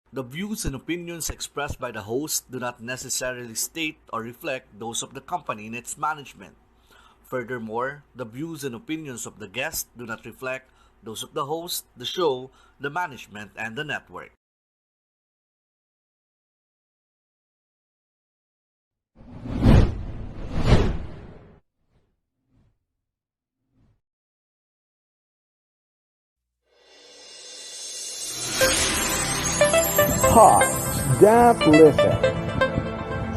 The views and opinions expressed by the host do not necessarily state or reflect those of the company and its management. Furthermore, the views and opinions of the guest do not reflect those of the host, the show, the management, and the network. Hearts that listen.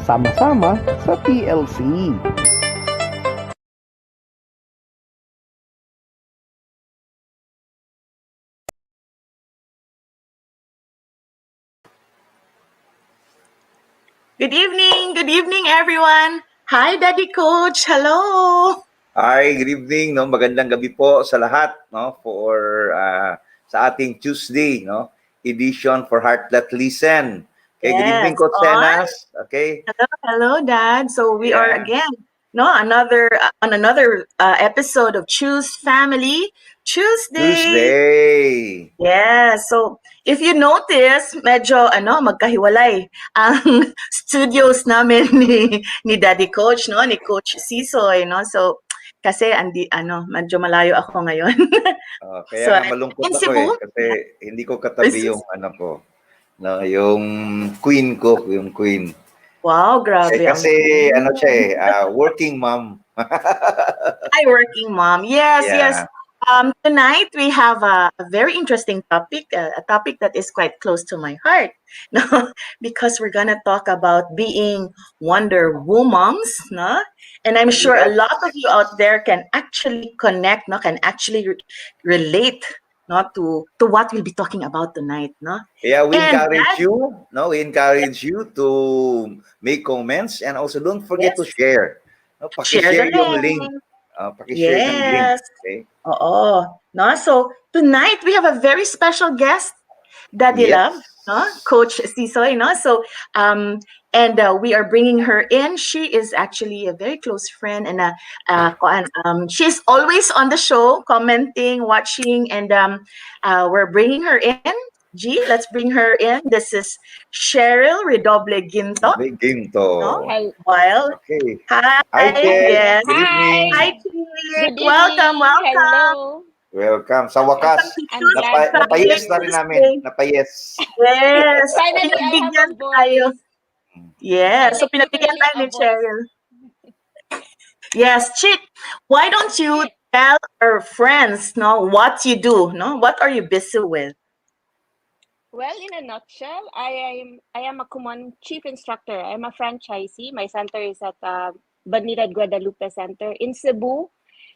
Sama-sama sa TLC. Good evening everyone. Hi Daddy Coach, hello. Hi, good evening, no? Magandang gabi po sa lahat, no? For sa ating Tuesday, no? Edition for Heart That Listen. Okay, good evening, Yes, Coach on. Xenas. Okay. Hello Dad. So we are Yeah. again, no, another episode of Choose Family Tuesday. Tuesday. Yeah, so if you notice, medyo magkahiwalay ang studios namin ni Daddy Coach, no, ni Coach Sisoy, no. So kasi medyo malayo ako ngayon. Kaya So nga I'm malungkot in ako eh. Cebu. Kasi hindi ko katabi yung ano ko. No, yung queen ko, yung queen. Wow, grabe ang Kasi ano siya queen. working mom. Hi, working mom. Yes, yes. Yeah. Tonight we have a very interesting topic, a topic that is quite close to my heart. No, because we're gonna talk about being Wonder Womans, no? And I'm sure a Yes. lot of you out there can actually connect, no, can actually relate, no, to what we'll be talking about tonight, no. Yeah, we And encourage that, you. No, we encourage you to make comments and also don't forget to yes, share. No, share the paki-share yung link. link. Paki-share ng link. Yes. Okay? Oo. No? So, tonight we have a very special guest, Daddy Yes. Love, no? Coach Sisoy, no? So, and we are bringing her in. She is actually a very close friend, and she's always on the show, commenting, watching, and we're bringing her in. G, let's bring her in. This is Cheryl Redoble Guinto, Big no? Ginto. Well, Okay. hi, Hi, Ted. yes. Good evening. Hi, Hi, Chick. good Welcome, evening. welcome. Hello. Welcome. Sa Welcome wakas, to I'm Choose glad to be Family napayes na rin here. namin. Tuesday. Napayes. Yes. Finally, I have Pinagbigyan a tayo. voice. Yes. So, pinagbigyan Literally tayo a ni voice. Cheryl. Yes, Chick. Why don't you tell our friends, no, what you do, no? What are you busy with? Well, in a nutshell, I am a Kumon chief instructor. I'm a franchisee. My center is at Banilad Guadalupe Center in Cebu,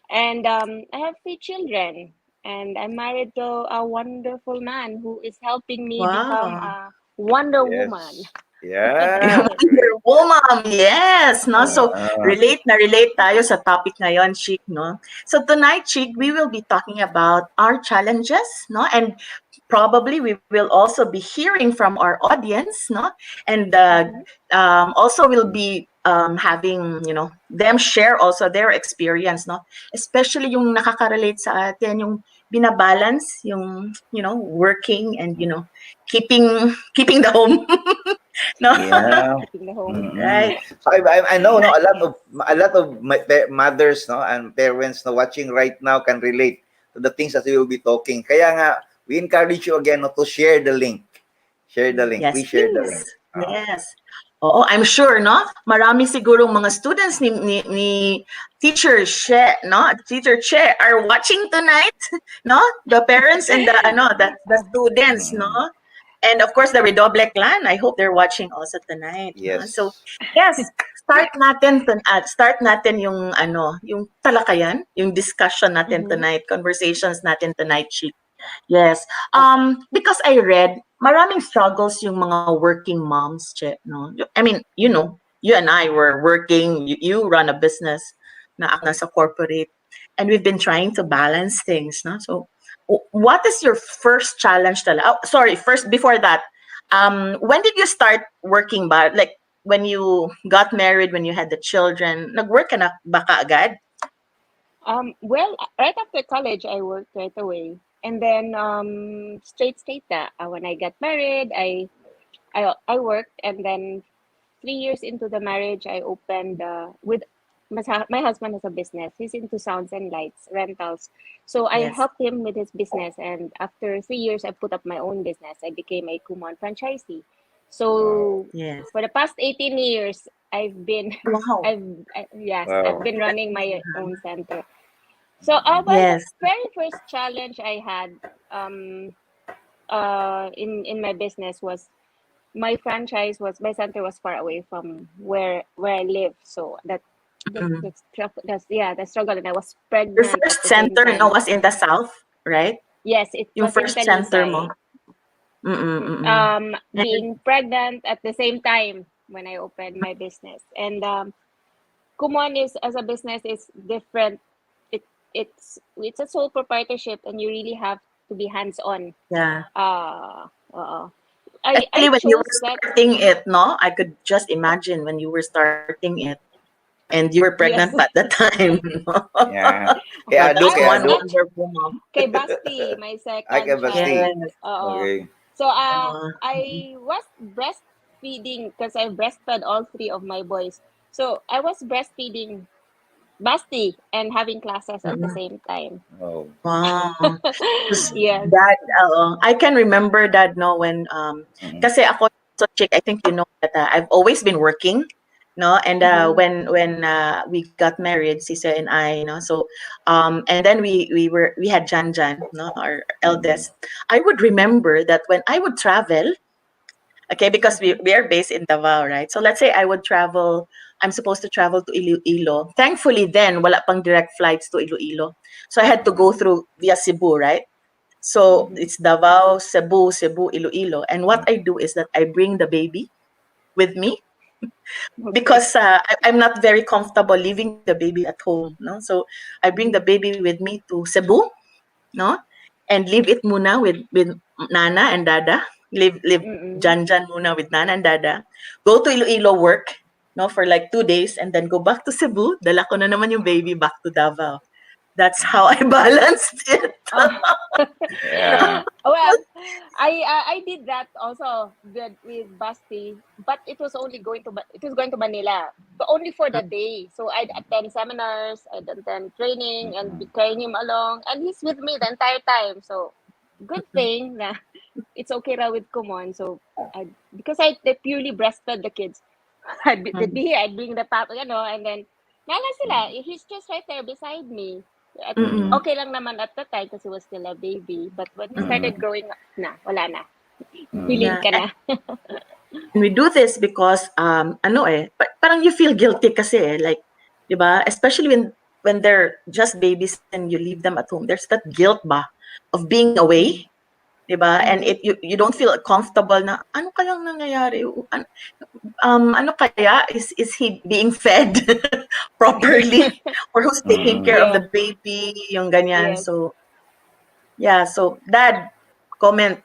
and I have 3 children. And I'm married to a wonderful man who is helping me become Wow. a Wonder Yes. Woman. Yeah. Wonder Woman, yes, no? So, Uh, relate tayo sa topic ngayon, Chick, no? So, tonight, Chick, we will be talking about our challenges, no? And probably we will also be hearing from our audience, no? And Mhm. also we'll be having, them share also their experience, no? Especially yung nakaka-relate sa atin, yung binabalance, yung, working and, keeping the home. No? yeah. Keeping the home. Mm-mm. Right. So I know no Right. a lot of mothers no and parents no watching right now can relate to the things that we will be talking. Kaya nga we encourage you again no, to share the link. Share the link. Yes, Please share the please. link. Yes. Oo, I'm sure, no? Marami sigurong mga students ni Teacher She, no? Teacher Che are watching tonight, no? The parents and the students, no? Mm, And of course, the Redoble clan. I hope they're watching also tonight, no? So, yes. yes, start natin yung yung talakayan, yung discussion natin Mhm. tonight, conversations natin tonight, Chief. Yes. Okay. Because I read maraming struggles yung mga working moms, Che, no? I mean, Mhm. you and I were working, you run a business na ako nasa corporate, and we've been trying to balance things, no? So, what is your first challenge Oh, sorry, first before that, when did you start working ba? Like when you got married, when you had the children, nag-work ka na ba kaagad? Well, right after college, I worked right away. And then straight na. When I got married, I I worked, and then 3 years into the marriage, I opened with my husband has a business. He's into sounds and lights rentals. So I Yes. helped him with his business, and after 3 years, I put up my own business. I became a Kumon franchisee. So Yes. for the past 18 years, I've been, Wow. yes, I've Wow. been running my own center. So well, the Yes. very first challenge I had um in my business was my center was far away from where I live, so Mm. the struggle, and I was Your pregnant at first the same center, no, time. was in the south, right? Yes, it Yung was in first center Talisay. mo. Mm. And Being pregnant at the same time when I opened my business, and Kumon is as a business is different. It it's a sole proprietorship, and you really have to be hands on. yeah. Uh, uh, I Especially when you were chose that. starting it, no? I could just imagine when you were starting it and you were pregnant Yes. at that time. No? Yeah. So Kaya ado, that's I kaya was one ado. actually wonderful mom. kay Basti, my Ay, kaya second child. basti. Yes. Oo. Okay. So Mm. I was breastfeeding because I breastfed all three of my boys. So I was breastfeeding Basti and having classes at the Mm. same time. Oh. Wow. 'Cause Yes. that, I can remember that, no, when, Mm-hmm. kasi ako, so chick, I think you know that I've always been working, no, and Mm-hmm. when we got married, Sisa and I, no, so, and then we had Jan, no, our Mm-hmm. eldest. I would remember that when I would travel, okay, because Mm-hmm. we are based in Davao, right? So let's say I would travel, I'm supposed to travel to Iloilo. Thankfully then, wala pang direct flights to Iloilo. So I had to go through via Cebu, right? So Mm-hmm. it's Davao, Cebu, Iloilo. And what I do is that I bring the baby with me Okay. because I'm not very comfortable leaving the baby at home, no? So I bring the baby with me to Cebu, no? And leave it muna with Nana and Dada. Leave Mm-mm. Jan muna with Nana and Dada. Go to Iloilo work, no, for like 2 days, and then go back to Cebu. Dala ko na naman yung baby back to Davao. That's how I balanced it. Oh. Yeah. Well, I did that also with Basti, but it was going to Manila, but only for the day. So I'd attend seminars, I'd attend training, and be carrying him along, and he's with me the entire time. So good thing na it's okay raw with Kumon. So because they purely breastfed the kids, they'd be here, I'd bring the pap, and then nala sila. He's just right there beside me. At, Mm-mm. okay lang naman at the time because he was still a baby. But when he Mm-mm. started growing up na, wala na. Mm-hmm. Feeling Yeah, ka na. and we do this because parang you feel guilty kasi like, 'di ba? Especially when they're just babies and you leave them at home. There's that guilt ba of being away, 'di ba? And Mm-hmm. you don't feel comfortable na ano kayang nangyayari? Ano kaya is he being fed properly or who's taking Mm-hmm. care of Yeah. the baby, yung ganyan. Yes. So, yeah, so dad, comment.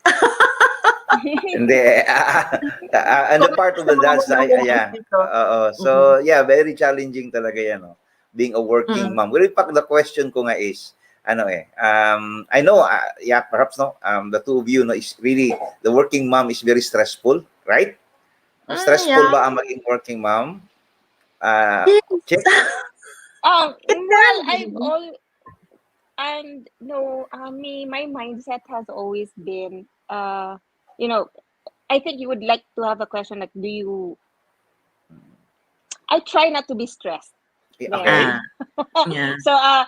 Hindi. And the Comment part of sa the mga dads na, moments yeah. dito. Mhm. So, yeah, very challenging talaga yan, no? Being a working Mm. mom. Well, in fact, the question ko nga is, I know, yeah, perhaps, no, the two of you, no, is really, the working mom is very stressful, right? No, stressful Yeah. ba ang maging working mom? Yes. Check. It Well, can I've be. all and no, my mindset has always been, you know, I think you would like to have a question like, I try not to be stressed there. Okay. Ah, yeah. So Uh,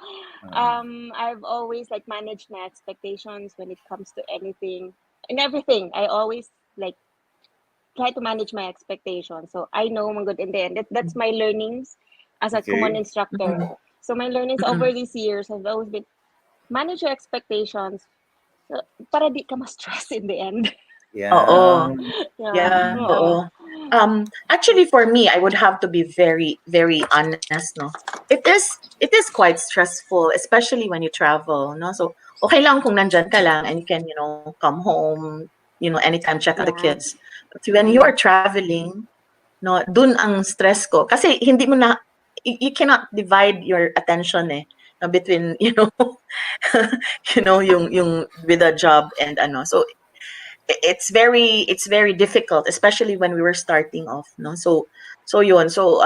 I've always like managed my expectations when it comes to anything and everything. I always like try to manage my expectations. So I know I'm good in the end. That's my learnings as a Kumon okay. instructor. Mm, So my learnings mm. over these years have always been manage your expectations. So, para di ka ma-stress in the end. Oo. Yeah. Yeah. Yeah, Mm, Oo. oo. Actually for me, I would have to be very, very honest, no. It is quite stressful, especially when you travel, no. So, okay lang kung nandyan ka lang and you can, come home, anytime check on the Yeah. kids. But when you are traveling, no, dun ang stress ko. Kasi hindi mo na, you cannot divide your attention between, yung with a job and ano. So it's very difficult, especially when we were starting off, no? So yun. So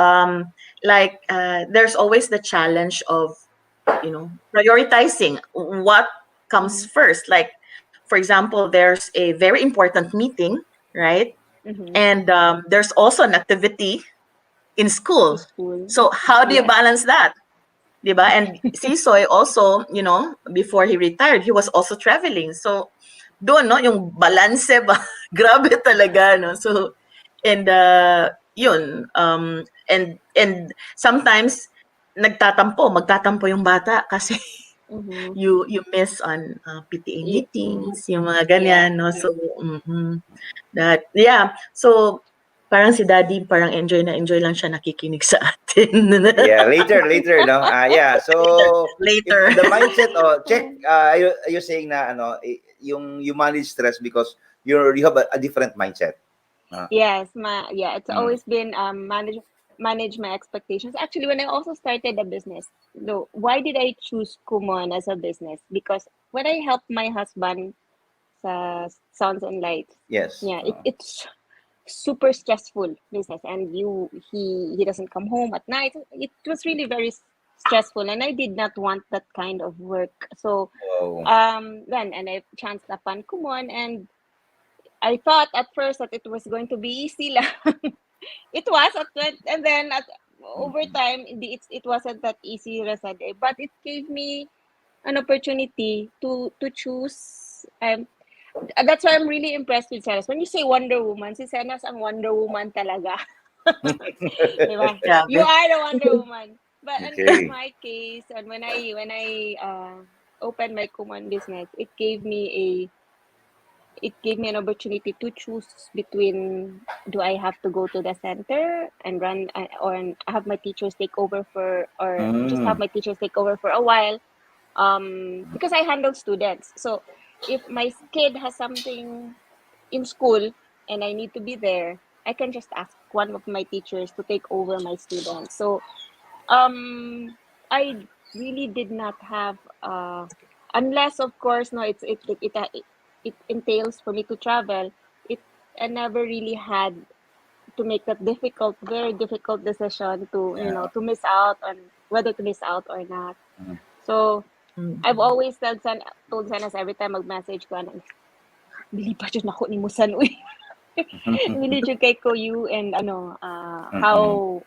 like there's always the challenge of, you know, prioritizing what comes Mm-hmm. first. Like, for example, there's a very important meeting, right? Mm-hmm. And there's also an activity in In school. school. So how do you Yes. balance that? Diba? And Sisoy also, you know, before he retired, he was also traveling. So doon, no, yung balance ba, grabe talaga, no? So, and yun, and sometimes magtatampo yung bata kasi Mm-hmm. you miss on PTA Yeah. meetings, yung mga Yeah. ganyan, no? So, that, yeah. So, parang si Daddy, parang enjoy na enjoy lang siya nakikinig sa atin. Yeah, later, no? Yeah, so if Later. the mindset, check, are you saying na, yung you manage stress because you have a different mindset? Yes, it's Mm. always been manage my expectations. Actually, when I also started a business, though, why did I choose Kumon as a business? Because when I helped my husband sa Sounds and Lights, Yes. yeah, it's super stressful business, and he doesn't come home at night. It was really very stressful, and I did not want that kind of work. So Wow. then and I chanced upon Kumon, and I thought at first that it was going to be easy lang. It was and then over time it wasn't that easy, Rasade, but it gave me an opportunity to choose. That's why I'm really impressed with Xenas. When you say Wonder Woman, si Xenas ang Wonder Woman talaga. Diba? You Grabe. are the Wonder Woman. But in Okay. my case, and when I opened my Kumon business, it gave me an opportunity to choose between, do I have to go to the center and run, or have my teachers take over or just have Mm. my teachers take over for a while, because I handle students. So if my kid has something in school and I need to be there, I can just ask one of my teachers to take over my students. So I really did not have, unless of course, no, it entails for me to travel. It I never really had to make that very difficult decision to, Yeah. to miss out on whether to miss out or not. Mm. So I've Mm. always told Sanas every time mag-message ko, bili pa dyan ako ni Musan, uy. Bili dyan kay ko you, and Mm-mm. how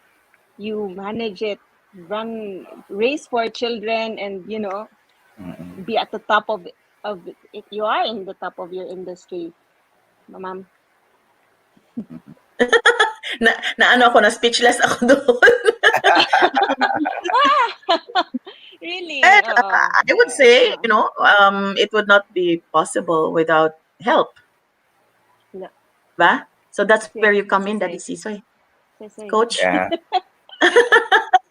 you manage it, raise four children, and Mm-mm. be at the top of if you are in the top of your industry, ma'am. Na ano ako, na speechless ako doon. Really? And I would say, Yeah. you know, it would not be possible without help, No. ba? So that's where Yes, you come in, Daddy Sisoy. Sisoy. Sisoy. Coach. Yeah.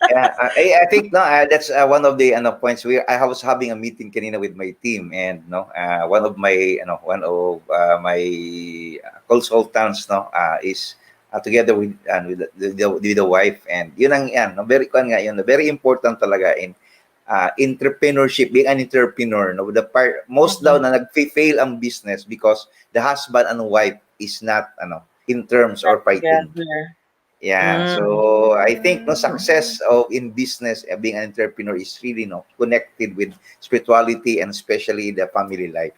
Yeah, I think no, that's one of the points where I was having a meeting kanina with my team, and no, one of my consultants, no, is together with the wife, and yun ang yan, no, very kan nga yun, very important talaga in entrepreneurship, being an entrepreneur, no, the part most daw na nag-fail ang business because the husband and wife is not in terms Not or fighting. together. Yeah, Mm. so I think no Mm. success of in business, being an entrepreneur is really no connected with spirituality and especially the family life.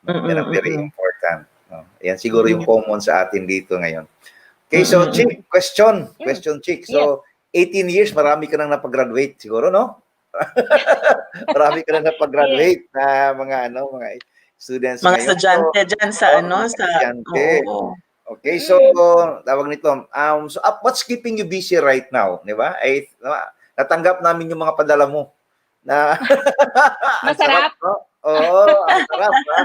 No, yan ang very Mm. important. No, yan siguro yung Mm. common sa atin dito ngayon. Okay, so Mm. Chick, question, Sure. Chick. Yes. So 18 years, marami ka nang napag-graduate siguro, no? Marami ka nang Yes. napag-graduate na mga students Mga ngayon. So, estudyante dyan sa ano, mga sa, estudyante. oo. Okay, so Mm. tawag nito, what's keeping you busy right now, 'di ba? Ay natanggap namin yung mga padala mo na ang sarap, Masarap. no? Oo, ang sarap, ha?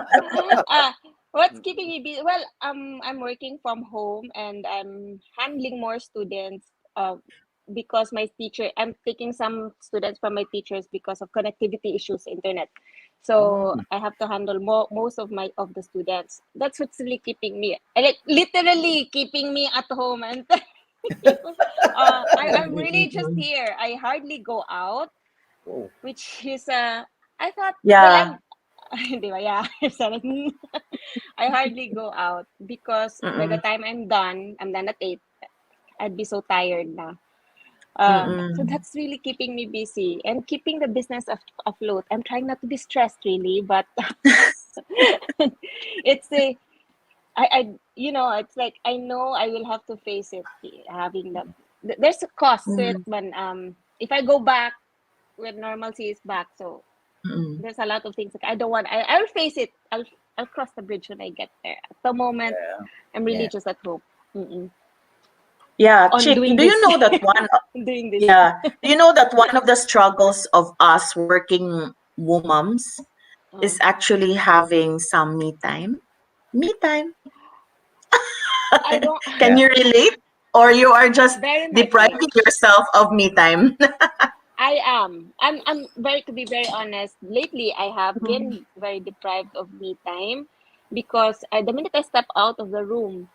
What's keeping me busy? Well, I'm working from home, and I'm handling more students. Because I'm taking some students from my teachers because of connectivity issues, internet. So Mm. I have to handle most of the students. That's what's really keeping me, like literally keeping me at home. And I'm really just here. I hardly go out, Oh. which is I thought, well, Yeah. Di ba? Yeah. I hardly go out because by the Mm-mm. time I'm done at 8, I'd be so tired na. So Mm-mm. that's really keeping me busy and keeping the business afloat. I'm trying not to be stressed really, but it's a it's like I know I will have to face it having there's a cost to it Mm-mm. when if I go back when normalcy is back. So Mm-mm. there's a lot of things like I don't want. I'll face it. I'll cross the bridge when I get there. At the moment, Yeah. I'm really Yeah. just at home. Mm-mm. Yeah, On Chick, doing do you this, know that one? doing this. Yeah, do you know that one of the struggles of us working womoms is Oh. actually having some me time? Me time. I don't Can Yeah. you relate? Or you are just very depriving much. yourself of me time? I am. I'm very to be very honest. Lately, I have been very deprived of me time because the minute I step out of the room,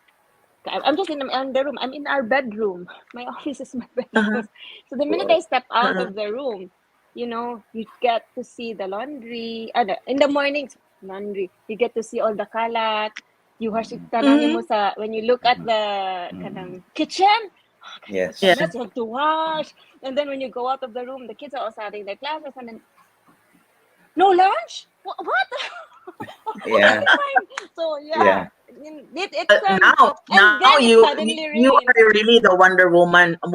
I'm just in the room. I'm in our bedroom. My office is my Uh-huh. bedroom. So the minute I step out Uh-huh. of the room, you get to see the laundry. In the mornings, laundry. You get to see all the kalat. You wash it tanangin mo Mhm. sa when you look at the Mm. kitchen. Oh, God, what's a Yes. mess. Yes. You have to wash. And then when you go out of the room, the kids are all starting their classes, and then no lunch. What? Yeah. Okay, fine. So Yeah. yeah, it's and Now then it you suddenly you rains. are really the Wonder Woman kasi you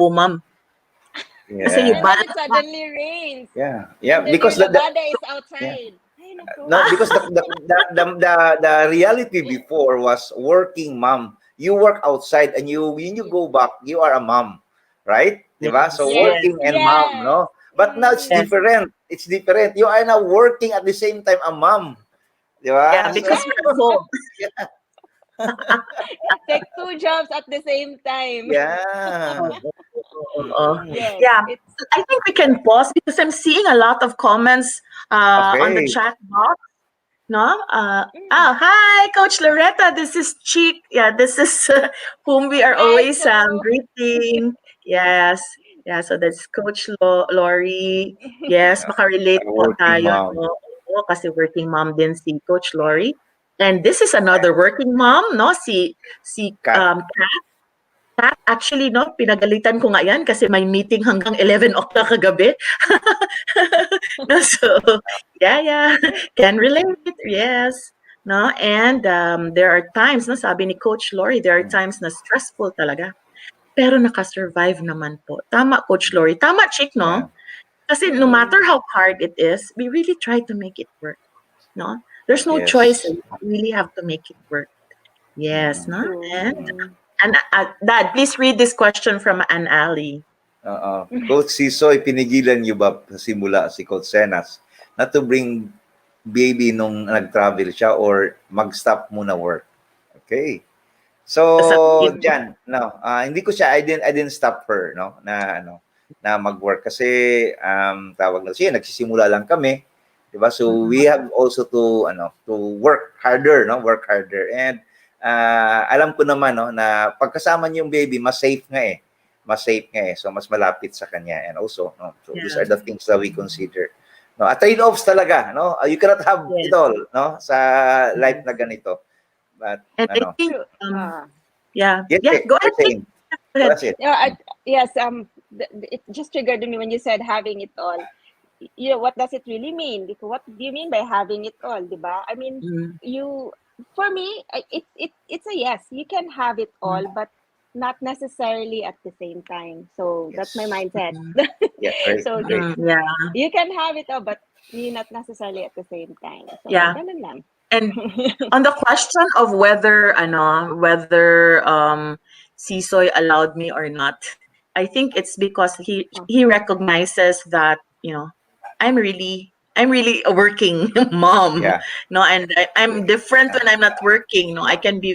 Yeah. And then it balance back. suddenly rains. Yeah. Yeah. And then Because your the labada is yeah. outside. Ay, nako. No, because the reality before was working mom. You work outside and when you go back, you are a mom, right? Diba? So Yes, Yes, yes, working and mom, yes. no? But now it's yes. different. It's different. You are now working at the same time a mom. Yeah, Diba? So because Yes. you're home. yeah. Take two jobs at the same time. Oh, Yeah. oh, oh. Mm. Yes, Yeah, it's I think we can pause because I'm seeing a lot of comments on the Okay. chat box. No? mm. Hi, Coach Loretta. This is Cheek. Yeah, this is whom we are Hi, always Co. greeting. Yes. Yeah, so that's Coach Lori. Yes, Yeah. makarelate A po working tayo. mom. No? Oo, kasi working mom din si Coach Lori. And this is another working mom, no? Si Kat. Kat, actually, no, pinagalitan ko nga yan kasi may meeting hanggang 11 o'clock kagabi. No, so, yeah, can relate, yes. No, and there are times, no, sabi ni Coach Lori, there are Mm. times na stressful talaga. Pero nakasurvive naman po. Tama, Coach Lori. Tama, Chick, Yeah. no? Kasi no Mm-mm. matter how hard it is, we really try to make it work, no? There's no choice. Yes. We really have to make it work. Yes, Mm. no? True. Mm. And Dad, please read this question from Ann Ali. Coach Sisoy, pinigilan niyo ba sa simula si Coach Xenas na to bring baby nung nag-travel siya or mag-stop muna work? Okay. So, Sasabihin ko. diyan, no, hindi ko siya, I didn't stop her, no, na mag-work kasi tawag na siya, nagsisimula lang kami, 'di ba? So, we have also to work harder, no, work harder. And alam ko naman, no, na pagkasama niyo yung baby, mas safe nga eh. Mas safe nga eh. So, mas malapit sa kanya. And also, no, so these Yeah. are the things that we consider. No, at trade-offs talaga, no? You cannot have it Yes. all, no, sa life na ganito. But And I ano, think, True. yeah, yes, go you're ahead, Chick. saying. Go ahead. That's it. Yeah, yes, it just triggered me when you said having it all. What does it really mean? Because what do you mean by having it all, diba? I mean, Mm, for me, it's a yes. You can have it all, mm, but not necessarily at the same time. So that's my Yes. mindset. mm, Yeah, great, So great. yeah, you can have it all, but you not necessarily at the same time. So yeah. ganun lang. And on the question of whether Sisoy allowed me or not, I think it's because Oh, he recognizes that, I'm really a working mom, Yeah. no, and I'm different Yeah. when I'm not working, no. I can be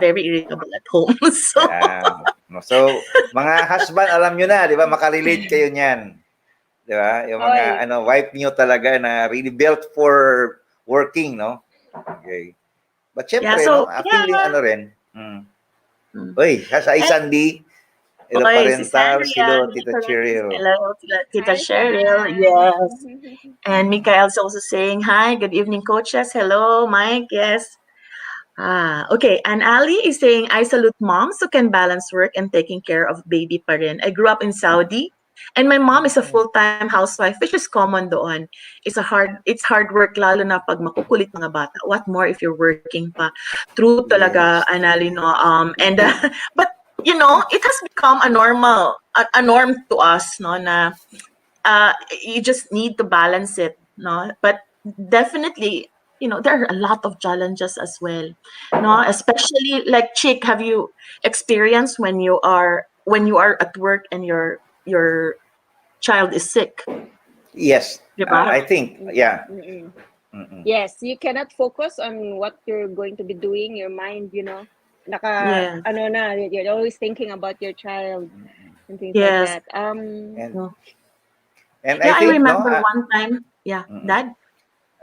very irritable at home. So Yeah. So, mga husband, alam nyo na, di ba? Makarelate kayo niyan. Di ba? Yung mga oy. wife niyo talaga na really built for working, no? Okay. But yeah, syempre, no, so feeling yeah. rin. Mm. Mm. Uy, sa And Sandy, Hello, Oy, si Parental. Sandrian. Hello, Tita Cheryl. Hello, Tita Hi, Cheryl. San. Yes. And Mikael's also saying hi. Good evening, coaches. Hello, Mike. Yes. Okay. And Ali is saying, I salute moms who can balance work and taking care of baby pa rin. I grew up in Saudi, and my mom is a full-time housewife, which is common doon. It's hard work, lalo na pag makukulit mga bata. What more if you're working pa? True talaga, Yes. Anali, no? And but it has become a norm to us, no? Na you just need to balance it, no? But definitely, there are a lot of challenges as well, no? Especially like Chick, have you experienced when you are at work and your child is sick, Yes. diba? I think, yeah. Mm-mm. Mm-mm. Yes, you cannot focus on what you're going to be doing. Your mind, Yes, you're always thinking about your child and things like yes. that. And No. and I Yeah, I think, no, remember one time. Yeah, mm-mm. Dad.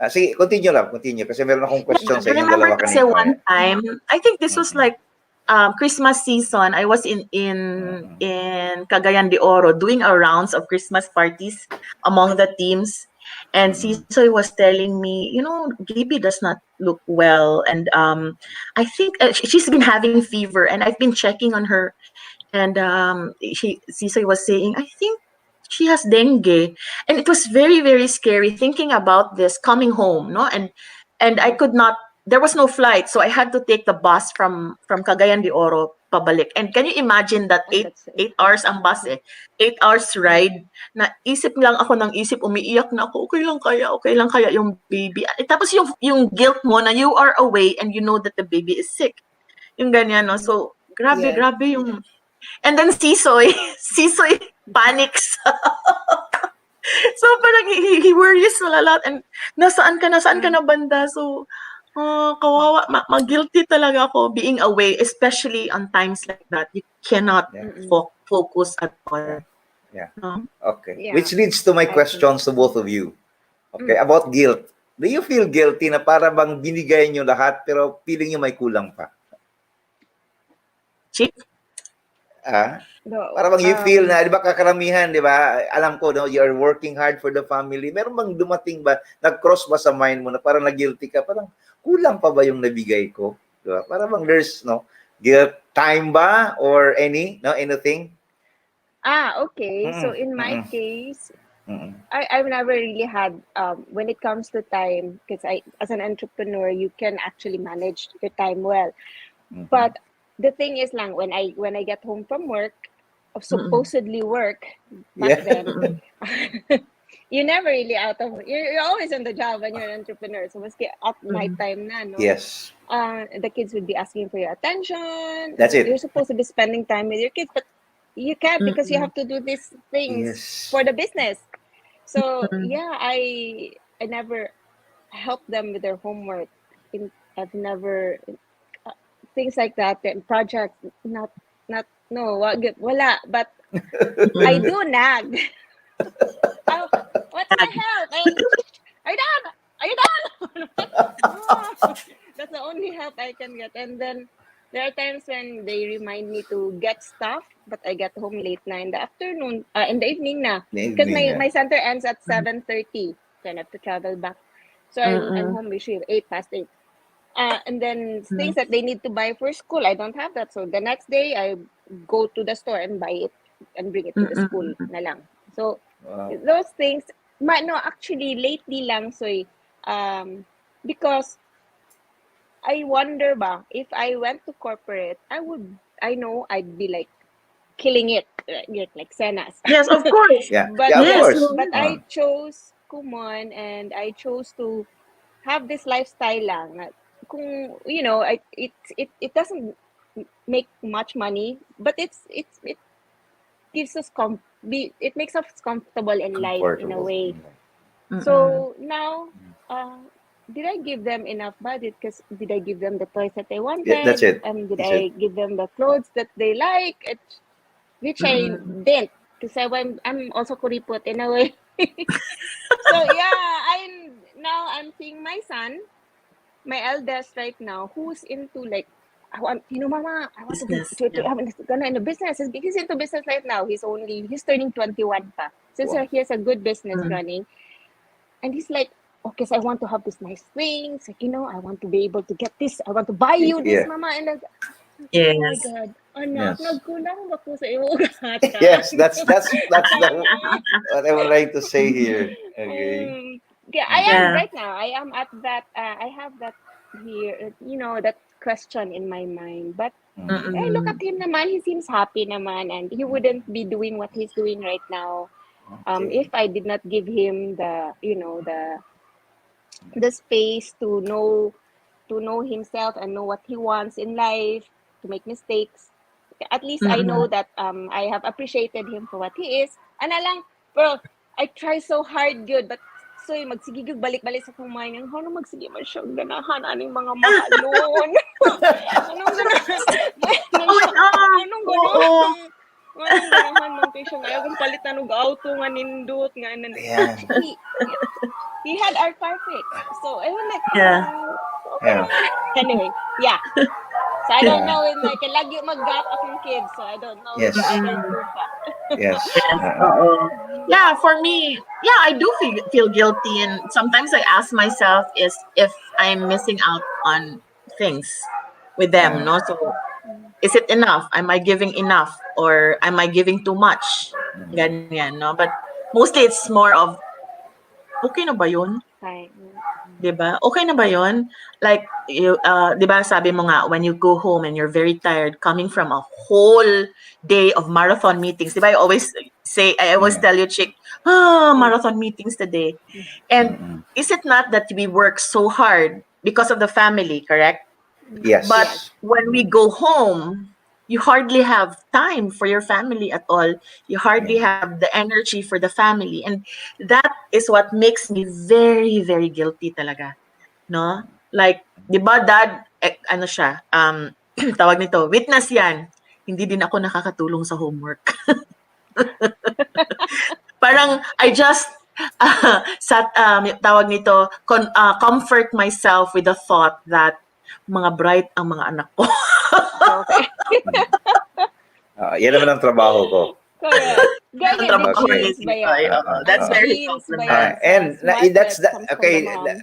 Sige, continue lang, continue. Kasi meron akong Yeah, question sa I inyong remember dalawa kasi kanina. Oh, one yeah. time, I think this was Mm-mm. like Christmas season. I was in Mm-mm. Cagayan de Oro doing a rounds of Christmas parties among the teams. And Mm-mm. Sisoy was telling me, Gaby does not look well. And I think she's been having fever, and I've been checking on her. And Sisoy was saying, I think she has dengue. And it was very, very scary thinking about this coming home, no? And I could not. There was no flight, so I had to take the bus from Cagayan de Oro pabalik. And can you imagine that Oh, eight that's it. eight hours ang bus 8 hours ride. Na isip lang ako ng isip, umiiyak na ako. Okay lang kaya yung baby. Tapos yung guilt mo na you are away and you know that the baby is sick. Yung ganyan, no? So grabe, Yes. grabe yung. And then Sisoy, Sisoy panics. So parang he worries a lot, and nasaan ka na banda? So kawawa, ma-guilty talaga ako being away, especially on times like that. You cannot Yeah. Mm-mm. focus at all. Yeah. Yeah. No? Okay. Yeah, Which leads to my I agree. questions to both of you. Okay, Mm. about guilt. Do you feel guilty na para bang binigay nyo lahat pero feeling nyo may kulang pa? Chick? Ah? No, Para bang you feel na, di ba kakaramihan, di ba? Alam ko, no, you're working hard for the family. Meron bang dumating ba, nag-cross ba sa mind mo na parang na-guilty ka? Parang kulang pa ba yung nabigay ko? Di ba? Para bang there's, no, guilt time ba or anything? okay. So Mm-mm. in my Mm-mm. case, Mm-mm. I've never really had when it comes to time, because I as an entrepreneur you can actually manage your time well. Mm-hmm. But the thing is lang when I get home from work, of supposedly work back Yeah. then, you never really you're always on the job when you're an entrepreneur. So maski at night time na, no? Yes. The kids would be asking for your attention. That's So it. you're supposed to be spending time with your kids, but you can't because you have to do these things Yes. for the business. So yeah, I never helped them with their homework. I've never things like that. And projects, not no, wala. But I do nag. Oh, what's the help? Are you done? Are you done? That's the only help I can get. And then there are times when they remind me to get stuff, but I get home late na in the afternoon, in the evening na. Because my center ends at 7:30. Then I have to travel back. So I'm home usually 8 past 8. And then things that they need to buy for school, I don't have that. So the next day, I go to the store and buy it and bring it to the school na lang. So Wow. those things, no, actually lately lang, so because I wonder ba if I went to corporate, I know I'd be like killing it, like Xenas. Yes, of course. Yeah. But Yeah, of Yes. course. but I chose Kumon, and I chose to have this lifestyle lang. Kung it doesn't make much money, but it gives us it makes us comfortable in life in a Comfortable. way. So now, did I give them enough budget? Because did I give them the toys that they wanted? Yeah, that's it. Did That's I it. give them the clothes that they like? Which I didn't, because I'm also kuripot in a way. So yeah, I'm seeing my son, my eldest right now, who's into like Mama, I want to be Business. to have gonna in the business. He's into business right now. He's turning 21 pa. Since Wow. he has a good business Mm. running, and he's like, okay, so I want to have this nice things. Like, I want to be able to get this. I want to buy you this, Yeah. Mama. And like, oh my Yes. God, anak, Yes. nagkulang ba ko sa iyong gata? Yes, that's the what I would like to say here. Okay. Yeah, I am Yeah. right now. I am at that. I have that here. That question in my mind. But I look at Mm-mm. him naman. He seems happy naman, and he wouldn't be doing what he's doing right now. Okay. If I did not give him the space to know himself and know what he wants in life, to make mistakes. At least I know Mm-mm. that I have appreciated him for what he is. Ana lang, bro, I try so hard good, but so magsigigig balik-balik sa kumay niya. Ano magsige man siya ganahan aning mga mahalon. Anong ganahan? Oh, yeah. Anong Oo. ganahan? Anong ganahan man kay siya ngayon kung palitan og auto nga nindot nga Yeah. he had our car fixed. So I was like, Yeah. okay. Yeah. Anyway, yeah. So I don't Yeah. know if like lagi mag-gap akong kids. So I don't know Yes. if other two pa. Yes. Yes. Oo. Yeah, for me, yeah, I do feel guilty, and sometimes I ask myself is if I'm missing out on things with them, no? So is it enough? Am I giving enough, or am I giving too much? Ganyan, no? But mostly it's more of okay na ba 'yun? Fine. 'Di ba? Okay na ba 'yun? Like, 'di ba sabi mo nga, when you go home and you're very tired coming from a whole day of marathon meetings, 'di ba? I always tell you, Chick, marathon meetings today. And is it not that we work so hard because of the family, correct? Yes. But Yes. when we go home, you hardly have time for your family at all. You hardly Yeah. have the energy for the family. And that is what makes me very, very guilty talaga. No? Like, di ba dad, ano siya, tawag nito, witness yan. Hindi din ako nakakatulong sa homework. Parang, I just, tawag nito, comfort myself with the thought that mga bright ang mga anak ko. Okay. Yan naman ang trabaho ko. Correct. Girl, Ang the trabaho ni genes ba Sisoy. yan? That's The very genes ba complimentary. yan? And that's Smartness the comes from okay. the mom.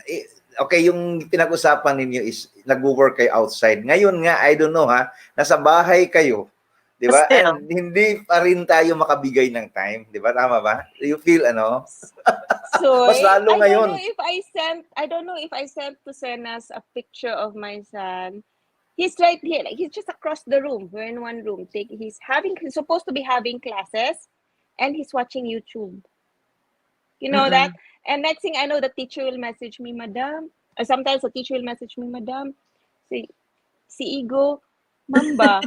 Okay, yung pinag-usapan ninyo is nagwo-work kayo outside. Ngayon nga, I don't know nasa bahay kayo, 'di ba? Still. And hindi pa rin tayo makabigay ng time, 'di ba? Tama ba? You feel So Mas lalo ngayon. I don't know if I sent to Xenas a picture of my son. He's right here, like he's just across the room. We're in one room. He's supposed to be having classes, and he's watching YouTube. You know that? And next thing I know, the teacher will message me, Madam. Or sometimes the teacher will message me, Madam. Si Igo, Mamba,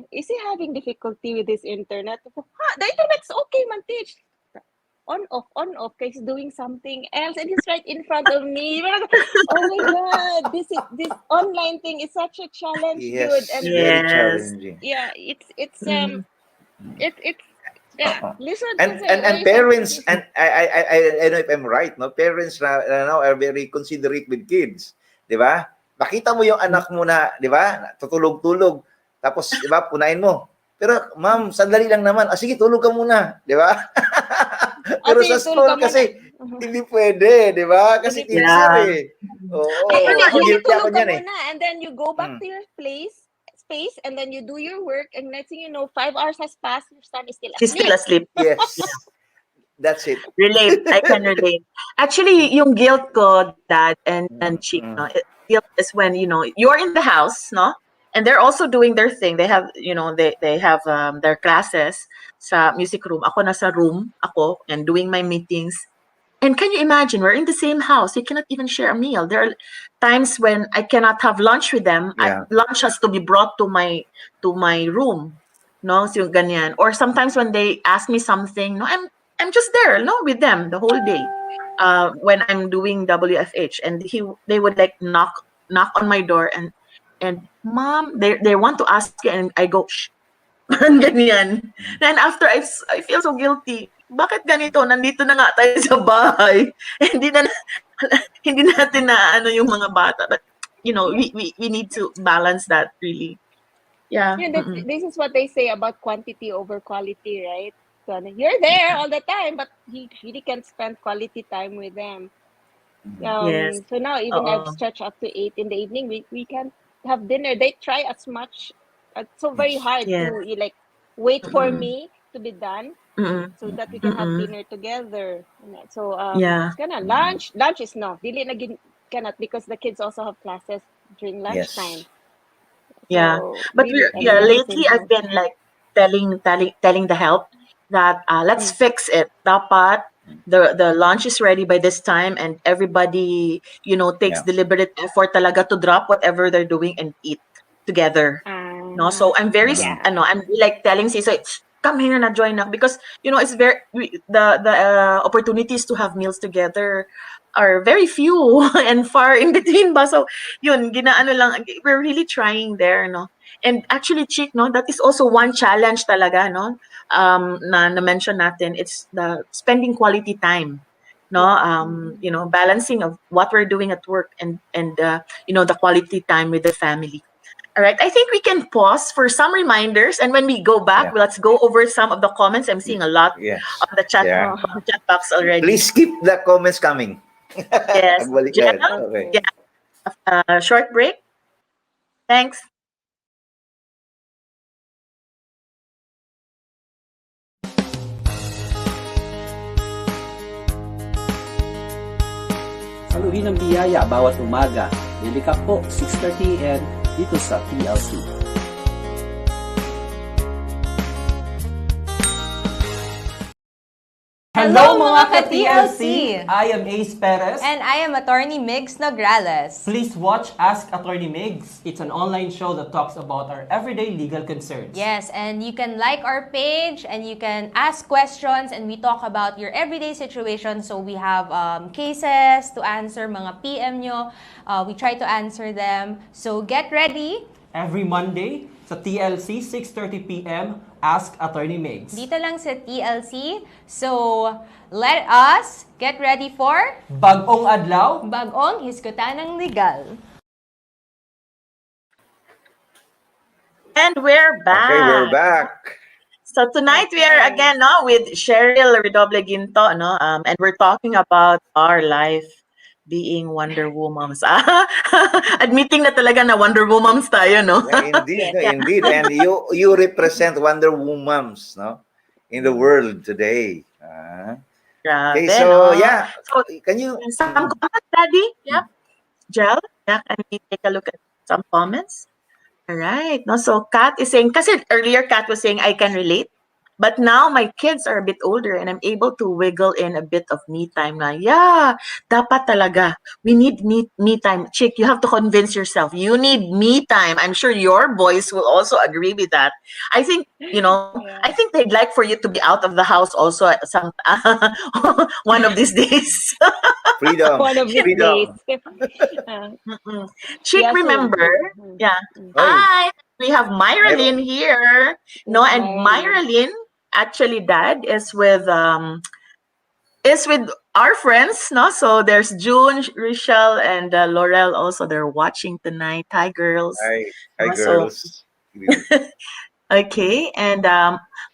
is he having difficulty with his internet? The internet's okay, man, teach. On off, because he's doing something else, and he's right in front of me. Oh my God, this online thing is such a challenge, Yes, dude. And very Yes. challenging. yeah, it's yeah. Listen, And parents, and I don't know if I'm right, no? Parents now are very considerate with kids, 'di ba? Makita mo yung anak mo na, 'di ba? Tutulog-tulog. Tapos, 'di ba, punain mo. Pero, ma'am, sandali lang naman. Sige, tulog ka muna, 'di ba? Pero sige, sa tulog school ka kasi hindi pwede, 'di ba? Kasi Hindi teacher pwede. Oo, guilty ako tulog ka niyan muna, and then you go back to your space, and then you do your work, and next thing you know, 5 hours has passed, your son is still She's still asleep. asleep. Yes. That's it. Relate. I can relate. Actually, yung guilt ko, Dad and Chick, no, guilt is when, you're in the house, no? And they're also doing their thing. They have, they have their classes sa music room. Ako nasa room, and doing my meetings. And can you imagine, we're in the same house. We cannot even share a meal. There are times when I cannot have lunch with them. Yeah. Lunch has to be brought to my room. No, so ganyan. Or sometimes when they ask me something, no, I'm just there, no, with them the whole day. When I'm doing WFH, and they would like knock on my door, and Mom, they want to ask you, and I go, shh. Parang ganyan. Then after, I feel so guilty. Bakit ganito? Nandito na nga tayo sa bahay. Hindi natin na ano yung mga bata. But, we need to balance that really. Yeah. This is what they say about quantity over quality, right? So you're there all the time, but you really can't spend quality time with them. Yes. So now even I've stretched up to 8 in the evening. We can't have dinner. They try as much. It's so very Yes. hard Yes. to like wait for me to be done Mm-mm. so that we can have Mm-mm. dinner together. So Yeah. it's kind of lunch. Lunch is no, dili na cannot because the kids also have classes during lunchtime. Yes. Yeah. So But really yeah, everyone in the same lately I've house. been like telling the help that let's Mm. fix it. Dapat the lunch is ready by this time, and everybody, takes Yeah. deliberate effort talaga to drop whatever they're doing and eat together. No, so I'm very, Mhm. Yeah. I'm like telling Sisoy, come here na join na because it's very the opportunities to have meals together are very few and far in between ba. So yun, ginaano lang, we're really trying there, no. And actually, Chick, no, that is also one challenge talaga, no. Na mention natin, it's the spending quality time, no. Yeah. Balancing of what we're doing at work and the quality time with the family. All right, I think we can pause for some reminders, and when we go back, Yeah. let's go over some of the comments. I'm seeing a lot Yes. on the chat Yeah. Oh, chat box already. Please keep the comments coming. Yes, Agbalik Jel, tayo. Okay. okay. short break. Thanks. Saluhin ng biyaya bawat umaga. Delikap po, 6:30 AM dito sa TLC. Hello mga ka-TLC! I am Ace Perez. And I am Attorney Migs Nograles. Please watch Ask Attorney Migs. It's an online show that talks about our everyday legal concerns. Yes, and you can like our page and you can ask questions and we talk about your everyday situation. So we have cases to answer, mga PM nyo. We try to answer them. So get ready. Every Monday sa TLC, 6:30 PM, Ask Attorney Migs. Dito lang sa TLC. So let us get ready for Bagong adlaw. Bagong Hisgutanang Legal. And we're back. Okay, we're back. So tonight we are again with Cheryl Redoble Guinto, and we're talking about our life being Wonder Womans. Admitting na talaga na Wonder Womans tayo, no? Yeah, indeed, no, indeed. And you represent Wonder Womans, no, in the world today. Grabe, Okay, so no? yeah, So, can you? some comments, Daddy? Yeah. Jel? Yeah, can we take a look at some comments? All right. No, so Kat is saying, kasi earlier Kat was saying, I can relate. But now my kids are a bit older and I'm able to wiggle in a bit of me time na. Yeah, dapat talaga. We need me time. Chick, you have to convince yourself. You need me time. I'm sure your boys will also agree with that. I think, Yeah. I think they'd like for you to be out of the house also at some one of these days. Freedom. One of these days. Chick, Yeah, so- remember? Yeah. Oy, Hi, we have Myralyn here. No, Yes, and Myralyn. Myralyn, actually, Dad is with our friends. No, so there's June, Richelle, and Laurel. Also, they're watching tonight. Hi, girls. hi So- girls. Okay, and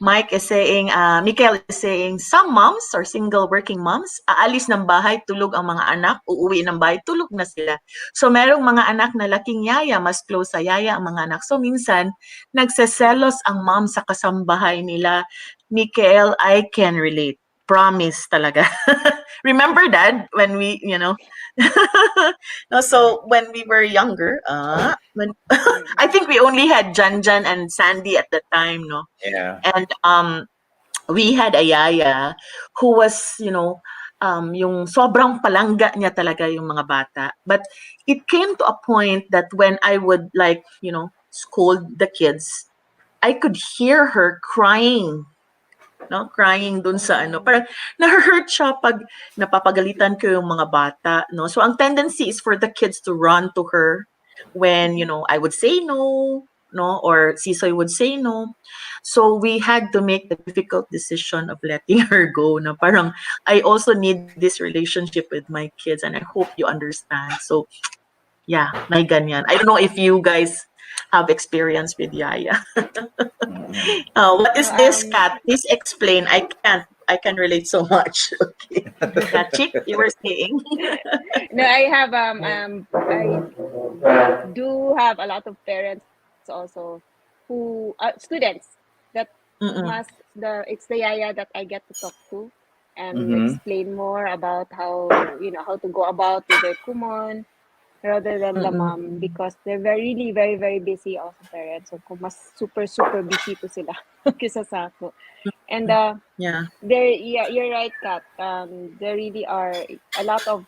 Mike is saying, Mikael is saying, some moms or single working moms, aalis ng bahay, tulog ang mga anak, uuwi ng bahay, tulog na sila. So merong mga anak na laking yaya, mas close sa yaya ang mga anak. So minsan, nagseselos ang mom sa kasambahay nila. Mikael, I can relate. Promise talaga. Remember, Dad, when we, no, so when we were younger, when I think we only had Janjan and Sandy at the time, no? Yeah. And we had a yaya who was, yung sobrang palangga niya talaga yung mga bata. But it came to a point that when I would scold the kids, I could hear her crying. No, crying dun sa parang na-hurt siya pag napapagalitan ko yung mga bata, no. So ang tendency is for the kids to run to her when I would say no, or Sisoy would say no. So we had to make the difficult decision of letting her go. Na parang I also need this relationship with my kids and I hope you understand. So yeah, may ganyan. I don't know if you guys have experience with Yaya. What is No, this, Kat? Please explain. I can't. I can relate so much. Okay. Yeah, Chick, you were saying. no, I do have a lot of parents also who students that Mm-mm. must it's the yaya that I get to talk to and Mhm. explain more about how to go about with their kumon rather than the Mm-mm. mom because they're really very very busy also parents so kung mas super super busy to sila kisa sa ako and Yeah. there yeah you're right Kat there really are a lot of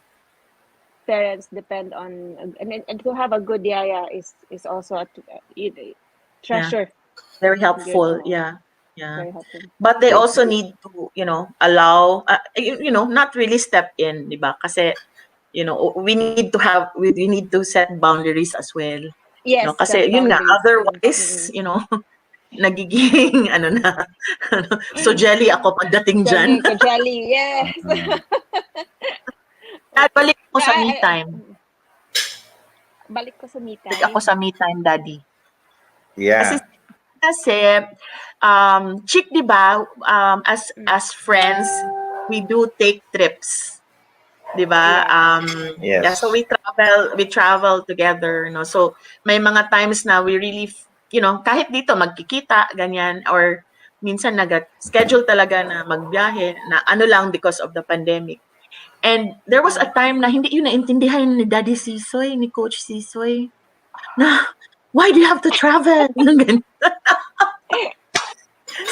parents depend on and to have a good yaya is also Yeah. treasure Very good helpful. Yeah. Yeah. very helpful But they True, also true. need to, allow, not really step in, di ba? Kasi, we need to we need to set boundaries as well. yes set Kasi yun nga, boundaries otherwise, nagiging, so jelly ako pagdating dyan. jelly yes Mm. Dad, okay balik ako no, sa me time. balik ko sa me Balik ako time sa me time, daddy. Yeah. Kasi, Chick, di ba, as friends, we do take trips. Di ba? yes Yeah, so Yes. we travel together, no? So may mga times na we really, kahit dito magkikita, ganyan, or minsan nag-schedule talaga na magbiyahe na ano lang because of the pandemic. And there was a time na hindi yun naintindihan ni Daddy Sisoy, ni Coach Sisoy, na why do you have to travel? Ganun.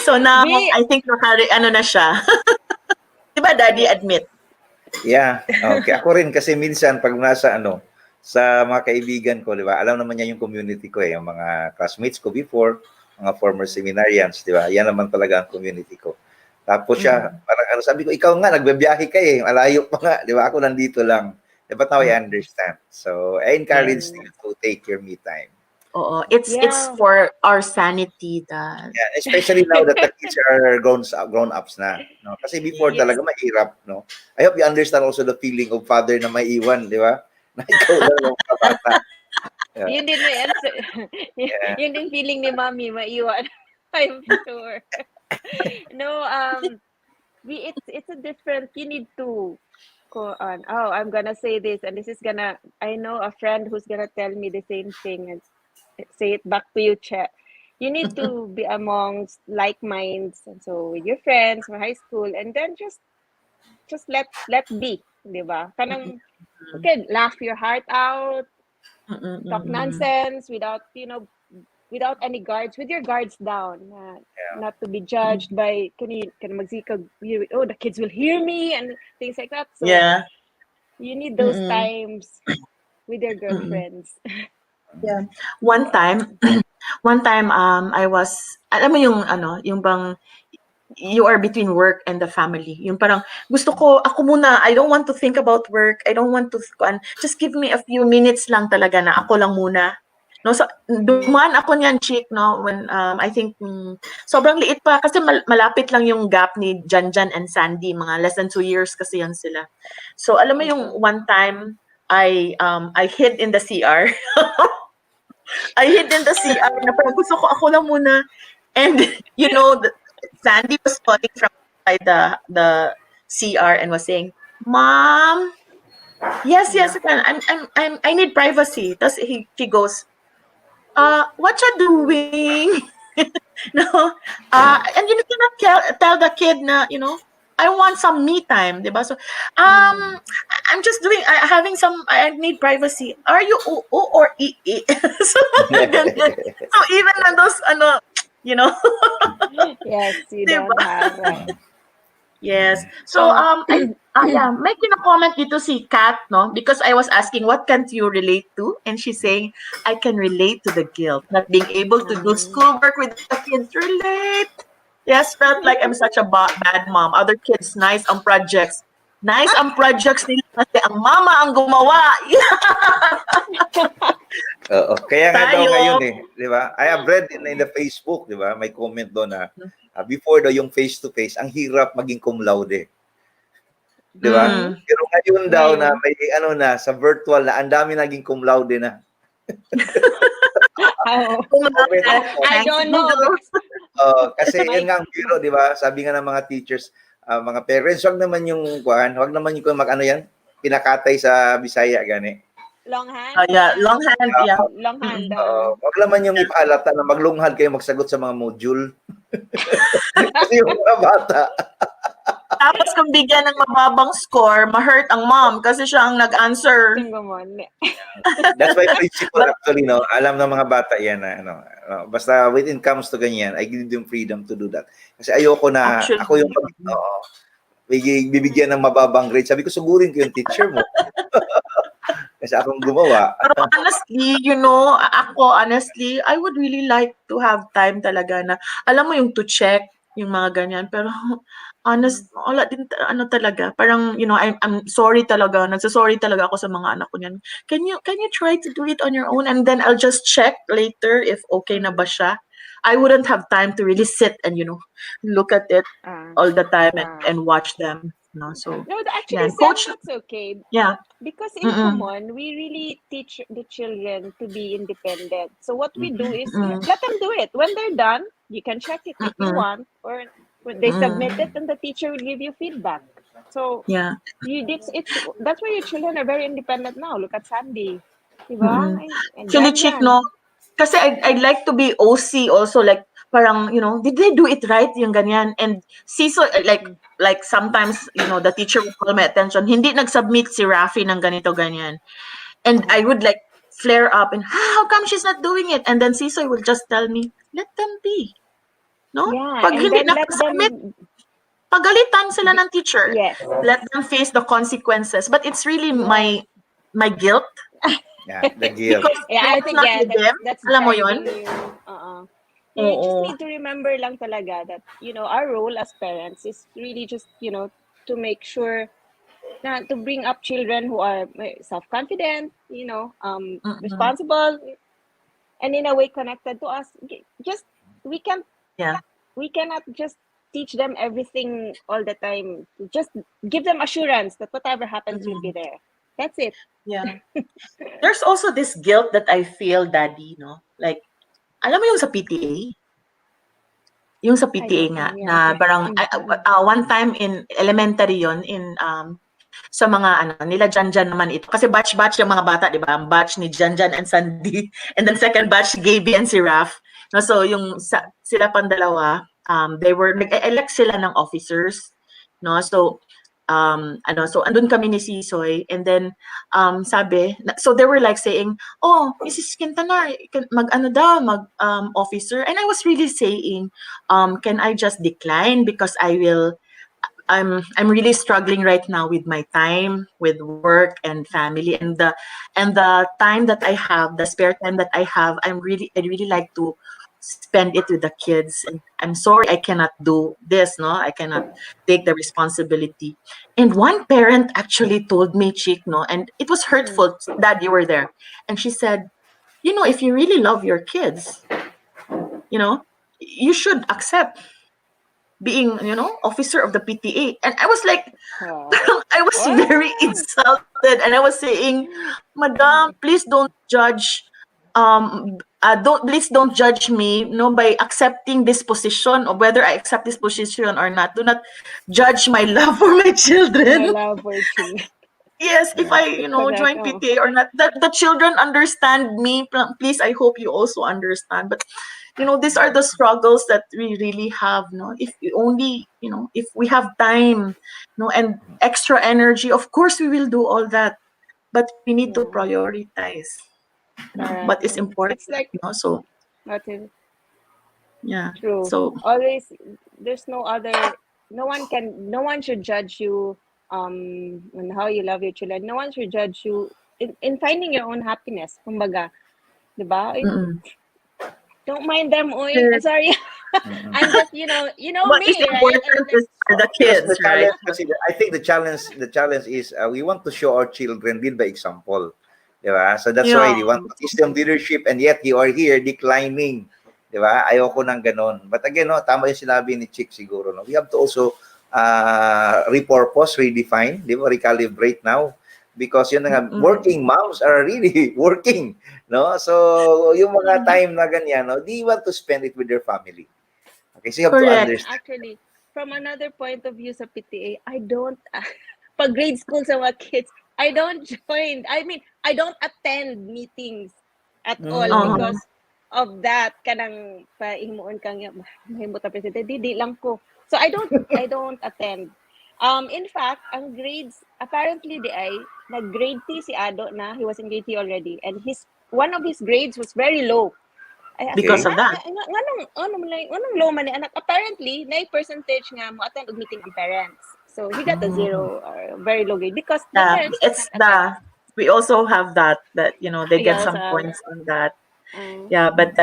So now, we I think ano na siya. Di ba, Daddy, yes admit? Yeah. Okay. Ako rin kasi minsan pag nasa sa mga kaibigan ko, di ba? Alam naman niya yung community ko yung mga classmates ko before, mga former seminarians, di ba? Yan naman talaga ang community ko. Tapos siya, parang sabi ko, ikaw nga, nagbabiyahe ka malayo pa nga, di ba? Ako nandito lang. But now I understand. So, I encourage Yes. you to take your me time. Oo, it's yeah for our sanity, Dad. Yeah, especially now that the kids are grown-ups na. No? Kasi before yes talaga mahirap, no? I hope you understand also the feeling of father na may iwan, di ba? Na ikaw lang yung kabata. Yeah. yun din may answer Yeah. yun din feeling ni mommy maiwan I'm sure no it's a different you need to go on I'm gonna say this and this is gonna I know a friend who's gonna tell me the same thing and say it back to you Che. You need to be amongst like minds and so with your friends from high school and then just let be di ba kanang you can laugh your heart out talk nonsense without any guards with your guards down not to be judged by can magsikag the kids will hear me and things like that so Yeah. you need those times with your girlfriends Yeah. One time, I was, alam mo yung bang, you are between work and the family. Yung parang, gusto ko, ako muna, I don't want to think about work. I don't want to, just give me a few minutes lang talaga na ako lang muna. No, so, dumaan ako niyan, Chick, no, when, I think, sobrang liit pa, kasi malapit lang yung gap ni Janjan and Sandy, mga less than 2 years kasi yan sila. So, alam mo yung one time, I hid in the CR. I hid in the CR na parang gusto ko ako lang muna. And, Sandy was calling from inside the CR and was saying, Mom, yes, I need privacy. Tapos he goes, what you doing? No, and you cannot tell the kid na, I want some me time, diba? So, I'm just having some, I need privacy. Are you oo or ii? So, ganyan. So, even na those, yes you diba? don't have Yes. So, may kina-comment dito si Kat, no? Because I was asking, what can't you relate to? And she's saying, I can relate to the guilt. Not being able to do schoolwork with the kids. Relate. Yes, felt like I'm such a bad mom. Other kids, nice ang projects. Nice ang projects nila kasi ang mama ang gumawa. Oo. Kaya nga daw Tayo. ngayon di ba? I have read in the Facebook, di ba? May comment doon na before daw yung face-to-face, ang hirap maging cum laude. Di ba? Pero ngayon daw na may sa virtual na ang dami naging cum laude na. Oh, I Thanks, don't know Google. because Kasi my yun nga ang biro, di ba? Sabi nga ng mga teachers, mga parents, wag naman yung wag naman yung mag ano yan, pinakatay sa Bisaya gani. long hand, Yeah, long hand, yeah. long hand. Wag naman yung ipaalata na maglunghad kayo magsagot sa mga module. Kasi yung mga bata. Tapos kung bigyan ng mababang score, ma-hurt ang mom kasi siya ang nag-answer. Singomon. That's my principle actually, no. Alam ng mga bata yan na basta when it comes to ganyan, I give them freedom to do that. Kasi ayoko na Actually, ako yung bibigyan ng mababang grade. Sabi ko sugurin ko yung teacher mo. Kasi akong gumawa. Pero honestly, ako honestly, I would really like to have time talaga na, alam mo yung to check, yung mga ganyan. Pero wala din, talaga. Parang, I'm sorry talaga. Nagsasorry talaga ako sa mga anak ko niyan. Can you try to do it on your own? And then I'll just check later if okay na ba siya. I wouldn't have time to really sit and, look at it all the time and watch them. So, No, actually, yan. Coach, that's okay. yeah. Because in Kumon, we really teach the children to be independent. So what we do is let them do it. When they're done, you can check it if you want, or when they submit it, and the teacher will give you feedback. So Yeah. That's why your children are very independent now. Look at Sandy, diba? And Actually, Chick, no? Kasi I'd like to be OC also, like, parang, did they do it right, yung ganyan? And Sisoy, like sometimes, the teacher will call my attention, hindi nag-submit si Rafi ng ganito, ganyan. And I would like flare up and, how come she's not doing it? And then Sisoy will just tell me, let them be. No? Yeah, Pag and hindi then let nakasubmit, them. pagalitan sila ng teacher. Yes. Let them face the consequences. But it's really my guilt. Yeah, the guilt. Yeah, I think that's alam mo yun? driving you. You just need to remember lang talaga that, our role as parents is really just, to make sure na to bring up children who are self-confident, responsible, and in a way connected to us. Just we cannot just teach them everything all the time. Just give them assurance that whatever happens will be there. That's it. Yeah. There's also this guilt that I feel, Daddy, no? Like, alam mo yung sa PTA? Yung sa PTA nga, na parang, one time in elementary yon in, sa mga, nila Janjan naman ito. Kasi batch-batch yung mga bata, di ba? Ang batch ni Janjan and Sandy. And then second batch, Gaby and si Raf. No, so, sila pandalawa, nag-elect sila ng officers. No, so, so andun kami ni Sisoy, and then so they were like saying, oh, Mrs. Kintanar, mag officer, and I was really saying, can I just decline because I'm really struggling right now with my time, with work and family, and the time that I have, the spare time that I have, I really like to spend it with the kids. And I'm sorry I cannot do this, no? I cannot take the responsibility. And one parent actually told me, Chick, no? And it was hurtful. Dad, you were there. And she said, if you really love your kids, you should accept being, officer of the PTA. And I was like, I was very insulted. And I was saying, Madam, please don't judge please don't judge me by accepting this position, or whether I accept this position or not. Do not judge my love for my children. My love for children. Yes, if I join PTA or not, the children understand me. Please, I hope you also understand. But these are the struggles that we really have. If we only if we have time, and extra energy, of course we will do all that. But we need to prioritize. What is important, it's like, so yeah, true. So always, there's no one should judge you on how you love your children. No one should judge you in finding your own happiness, kumbaga, diba? Don't mind them. I'm sorry. I'm just, what me, is important is for the kids, right? I think the challenge is we want to show our children lead by example. Diba? So that's why we want to teach them leadership, and yet you are here declining. Diba? Ayoko nang ganon. But again, tama yung sinabi ni Chick siguro. We have to also repurpose, redefine, diba? Recalibrate now. because yun na nga, working moms are really working, no? So yung mga time na ganyan, no, they want to spend it with their family. Okay, so you have to Correct. understand. Actually, from another point of view sa PTA, I don't, pag grade school sa mga kids, I don't join. I mean, I don't attend meetings at all because of that. Kanang pahimuon kang mahimot na presidente, di lang ko. So I don't attend. In fact, ang grades, apparently di ay, nag-grade T si Ado na, he was in grade T already, and one of his grades was very low. Because of that. Anong low man ni anak? Apparently, na percentage nga mo attend og meeting ang parents. So he got a 0 or very low grade because the parents It's cannot attend. we also have that you know they get Yeah, some so, points on that. Yeah, but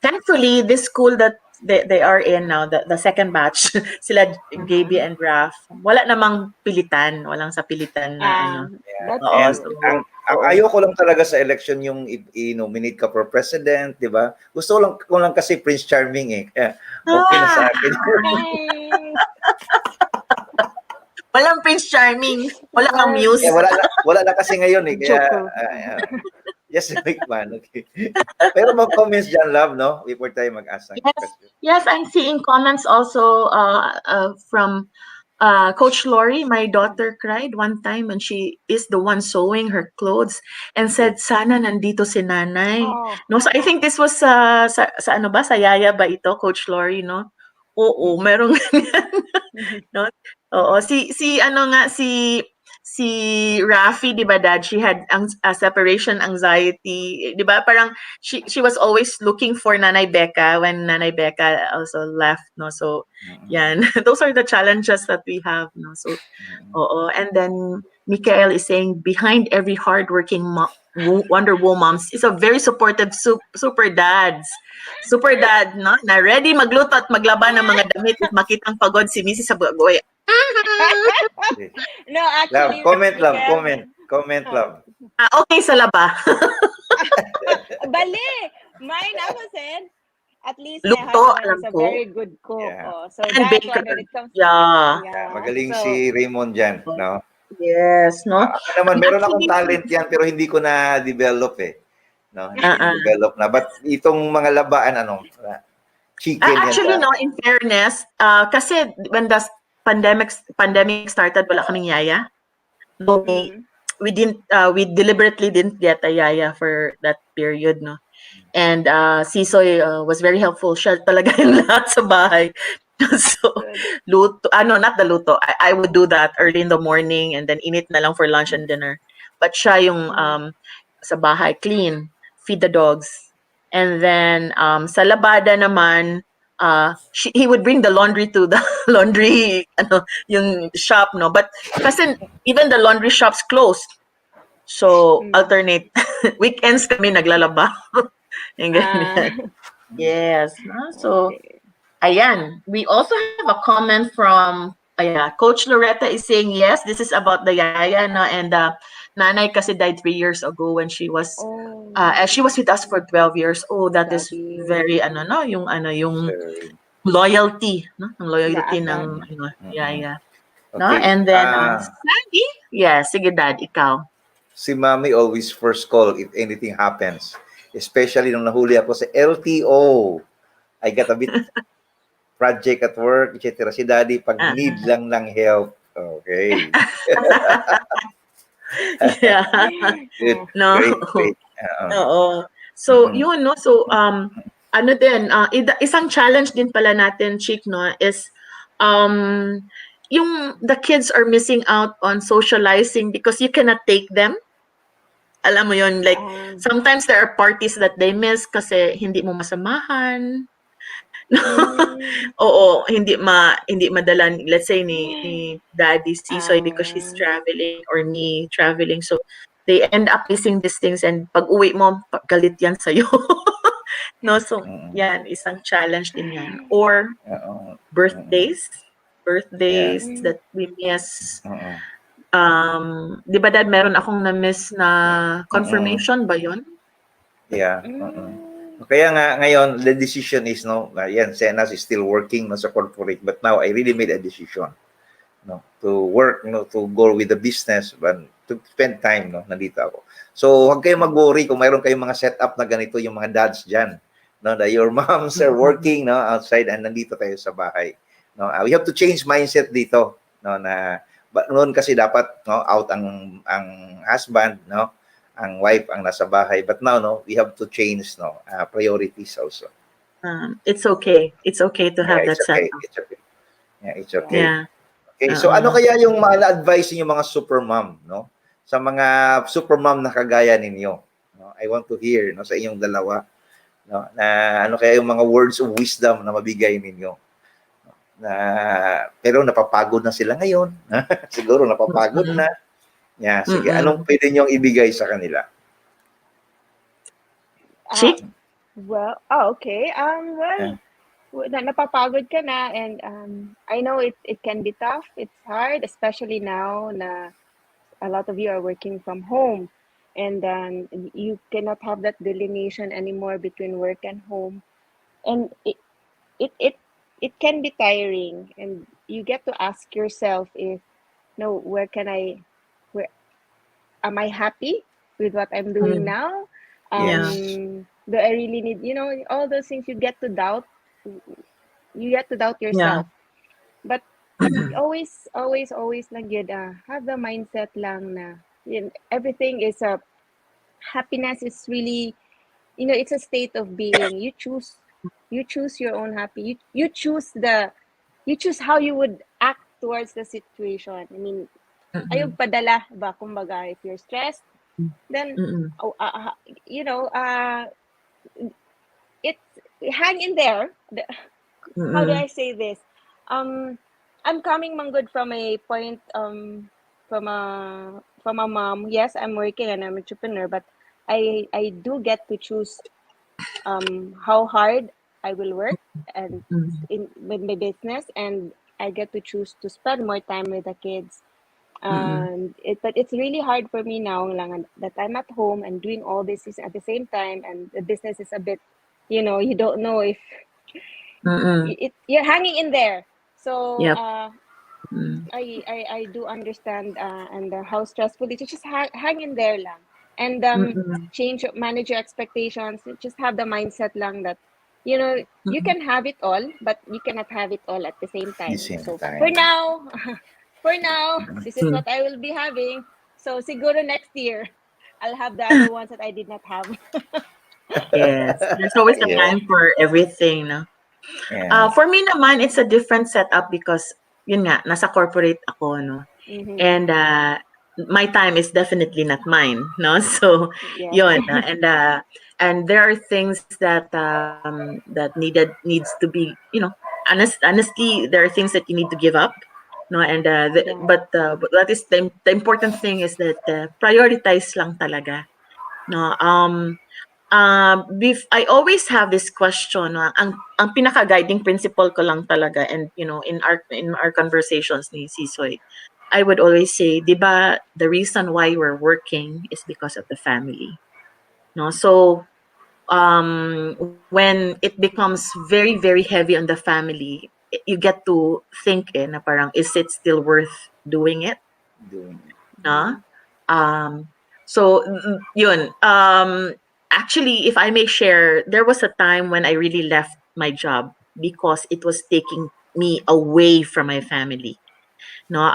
thankfully this school that they are in now, the second batch, sila Gaby and Raf, wala namang pilitan, walang sa pilitan na ano. That's Oo, good. so, Ang ayoko lang talaga sa election yung i-nominate ka for president, di ba? Gusto ko lang kasi Prince Charming eh. Kaya okay na sa akin. Walang Prince Charming, wala kang muse. Wala na kasi ngayon eh. Kaya, just like man, okay. Pero mga comments dyan, love, no? Before tayo mag-ask ng question. Yes, I'm seeing comments also from Coach Lori. My daughter cried one time when she is the one sewing her clothes and said, "Sana nandito si nanay." No, so I think this was sa ano ba, sa yaya ba ito, Coach Lori, no? Oo, merong no? Oo, si ano nga si Rafi, 'di ba, Dad? She had separation anxiety, 'di ba? Parang she was always looking for Nanay Becca when Nanay Becca also left, no? So, yan. Those are the challenges that we have, no? So, oo. And then Mikael is saying, behind every hardworking Wonder Womans is a very supportive super dads. Super dad, no? Na ready magluto at maglaban ng mga damit at makitang pagod si Mrs. sa bugoy. No, actually, Comment, love. Okay sa laba. Bali! Mine, ako said, at least my Luto, husband alam is a ko. very good cook. Yeah. So And that's baker. why when it comes Magaling so, si Raymond dyan, no? Yes, no? Ako naman, meron akong talent yan, pero hindi ko na-develop eh. No, hindi ko develop na. But itong mga labaan, chicken yan. Actually, no, in fairness, kasi when the pandemic started, wala kaming yaya. No, we deliberately didn't get a yaya for that period, no. And Sisoy was very helpful. Siya talaga yung lahat sa bahay. So, luto, not the luto. I would do that early in the morning and then init na lang for lunch and dinner. But siya yung sa bahay, clean, feed the dogs. And then sa labada naman, he would bring the laundry to the laundry yung shop, no. But kasi even the laundry shops closed. So alternate weekends kami naglalaba. Yes, no? So ayan, we also have a comment from Coach Loretta is saying, yes, this is about the yaya, no? And nanay kasi died 3 years ago when she was she was with us for 12 years. Oh, that is very yung loyalty, no? Ang loyalty ng yaya. No? Okay. And then Sandy, sige Dad, ikaw. Si Mami always first call if anything happens. Especially nung nahuli ako sa LTO. I got a bit project at work, etc. Si Daddy, pag need lang ng help. Okay. Yeah. Good. No. Great. Oo. So, yun, no? So, isang challenge din pala natin, Chick, no, is yung the kids are missing out on socializing because you cannot take them. Alam mo yun, like, sometimes there are parties that they miss kasi hindi mo masamahan. Oo, hindi madala, let's say, ni Daddy Sisoy because she's traveling or me traveling. So, they end up missing these things and pag uwi mo, galit yan sa'yo. No, so, yan, isang challenge din yan. Or, birthdays that we miss. Di ba, Dad, meron akong na-miss na confirmation ba yun? Yeah. Kaya nga ngayon the decision is yan, Xenas is still working sa corporate, but now I really made a decision to work, to go with the business, but to spend time, no? Nandito ako. So, huwag kayong mag-worry kung mayroon kayong mga setup na ganito, yung mga dads dyan, no? That your moms are working, no? Outside, and nandito tayo sa bahay. No? We have to change mindset dito, no? Noon kasi dapat, no? Out ang husband, no? Ang wife ang nasa bahay. But now, no? We have to change, no? Priorities also. It's okay. It's okay to have that It's okay. setup. It's okay. Yeah, it's okay. Yeah. Okay, so ano kaya yung mga advice niyo mga supermom, no? Sa mga supermom na kagaya ninyo, no? I want to hear, no, sa inyong dalawa, no, na ano kaya yung mga words of wisdom na mabigay ninyo. Na pero napapagod na sila ngayon. Siguro napapagod na. Yeah, sige, anong pwede niyo ibigay sa kanila? Well, okay. Napapagod ka na, and I know it can be tough. It's hard, especially now na a lot of you are working from home, and you cannot have that delineation anymore between work and home, and it can be tiring, and you get to ask yourself if no, where am I happy with what I'm doing now? Do I really need, all those things you get to doubt. You get to doubt yourself. But always lang yun, have the mindset lang na everything is happiness is really, it's a state of being. You choose your own happy. You choose how you would act towards the situation. I mean, ayog padala ba, kumbaga, if you're stressed, then it's hang in there. How do I say this? I'm coming good from a point from a mom. Yes, I'm working and I'm an entrepreneur, but I do get to choose how hard I will work and with my business, and I get to choose to spend more time with the kids. But it's really hard for me now lang that I'm at home and doing all this at the same time, and the business is a bit, you don't know if you're hanging in there. So I do understand and how stressful it is. Just hang in there lang, and manage your expectations. Just have the mindset lang that you can have it all, but you cannot have it all at the same time. For now, this is what I will be having. So siguro next year, I'll have the other ones that I did not have. Yes, there's always a time for everything, no? For me naman, it's a different setup because yun nga, nasa corporate ako, no? And my time is definitely not mine, no? So yun, and there are things that that needs to be, honestly, there are things that you need to give up, no? And but that is the important thing is that prioritize lang talaga, no? I always have this question, no? ang pinaka-guiding principle ko lang talaga, and in our conversations ni Sisoy, I would always say, di ba, the reason why we're working is because of the family, no? So when it becomes very, very heavy on the family, you get to think na parang, is it still worth doing it? No? So yun, actually, if I may share, there was a time when I really left my job because it was taking me away from my family. No,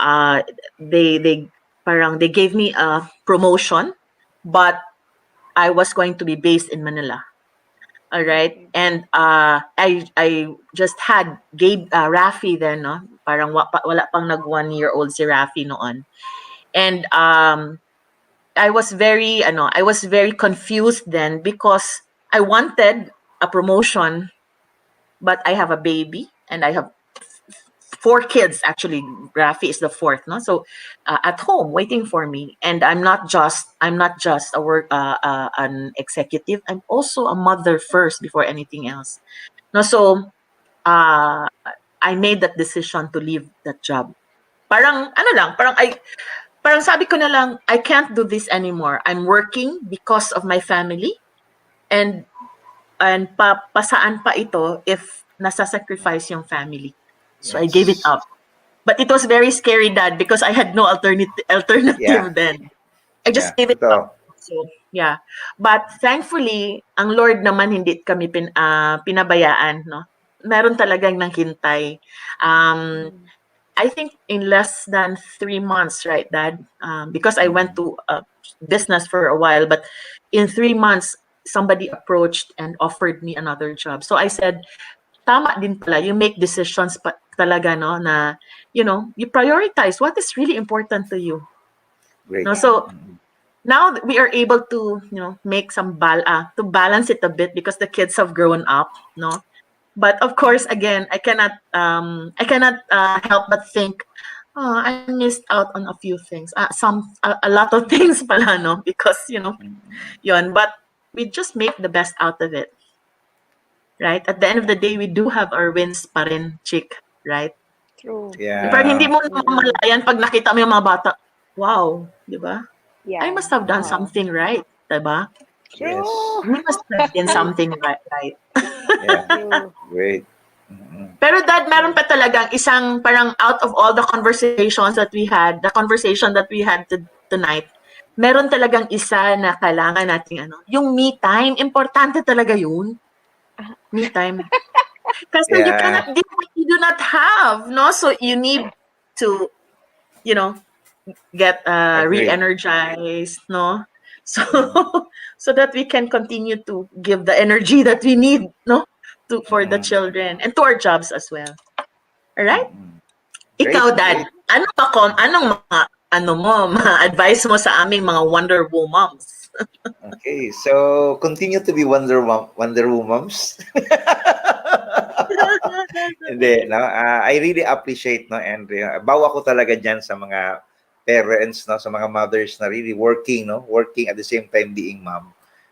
they gave me a promotion, but I was going to be based in Manila. All right, and I just gave Rafi then, no, parang wala pang nag 1-year-old si Rafi noon, and I was very confused then because I wanted a promotion, but I have a baby and I have 4 kids. Actually, Rafi is the 4th, no? So at home waiting for me, and I'm not just a an executive. I'm also a mother first before anything else. No, so I made that decision to leave that job. Parang sabi ko na lang, I can't do this anymore. I'm working because of my family, and pasaan pa ito if nasa-sacrifice yung family. So I gave it up. But it was very scary, Dad, because I had no alternative then. I just Yeah, gave it totoo. up. So, yeah. But thankfully, ang Lord naman hindi kami pinabayaan, no? Meron talagang naghintay. Mm. I think in less than 3 months, right, Dad? Because I went Mm. to business for a while, but in 3 months, somebody approached and offered me another job. So I said, tama din pala, you make decisions talaga, no, na, you prioritize what is really important to you. Great. No, Yeah. so now we are able to, make to balance it a bit because the kids have grown up, no. But of course, again, I cannot help but think, oh, I missed out on a few things, a lot of things pala, no, because Mm. yon. But we just make the best out of it, right? At the end of the day, we do have our wins pa rin, chick, right? True. Pero hindi Yeah. mo Mm-mm. namamalayan pag nakita mo yung mga bata, wow, di ba? I Yeah. must have done Oo. something right, di ba? Yes. True. We must have done True. something right. Yeah. True. Great. Mm. Pero Dad, meron True. pa talagang isang parang out of all the conversations that we had, the conversation that we had tonight, meron talagang isa na kailangan nating yung me time. Importante talaga yun. Ah, Me time. Kasi you Yeah. cannot give what you do not have, no? So you need to, you know, get Agree. re-energized, no? So Mm. so that we can continue to give the energy that we need, no? For the Mm. children and to our jobs as well. All right? Mm. Ikaw, Great, Dad, great. anong mga mga advice mo sa aming mga Wonder Womans? Okay, so continue to be Wonder Womans. Hindi, no? I really appreciate, no, and bawa ko talaga diyan sa mga parents, no, sa mga mothers na really working, no, working at the same time being mom.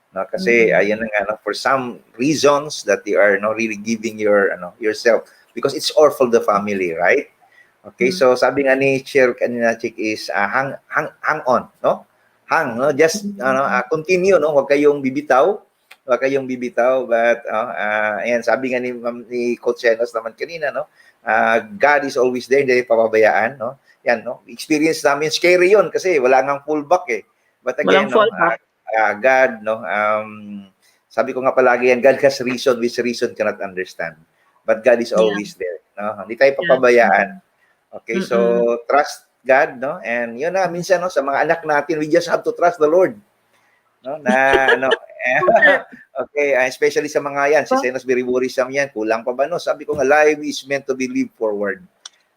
No, kasi Mm-mm. ayun na nga, no, for some reasons that you are no really giving your yourself because it's all for the family, right? Okay, Mm. so sabi nga ni Cher kanina, Chick, is hang on, no? Hang, no? Just continue, no? Huwag kayong bibitaw. Huwag kayong bibitaw, but ayan, sabi nga ni Coach Xenas naman kanina, no? God is always there, hindi papabayaan, no? Yan, no? Experience namin, scary yun kasi wala ngang fullback eh. But Walang again, no? fallback. God, no? Sabi ko nga palagi yan, God has reason which reason cannot understand. But God is Yeah. always there. No? Hindi tayo Yeah. papabayaan. Okay, so Mm-mm. trust God, no? And yun na, minsan, no, sa mga anak natin, we just have to trust the Lord. No? Na, ano, okay, especially sa mga yan, si Senos very worrisome yan, kulang pa ba, no? Sabi ko nga, life is meant to be lived forward.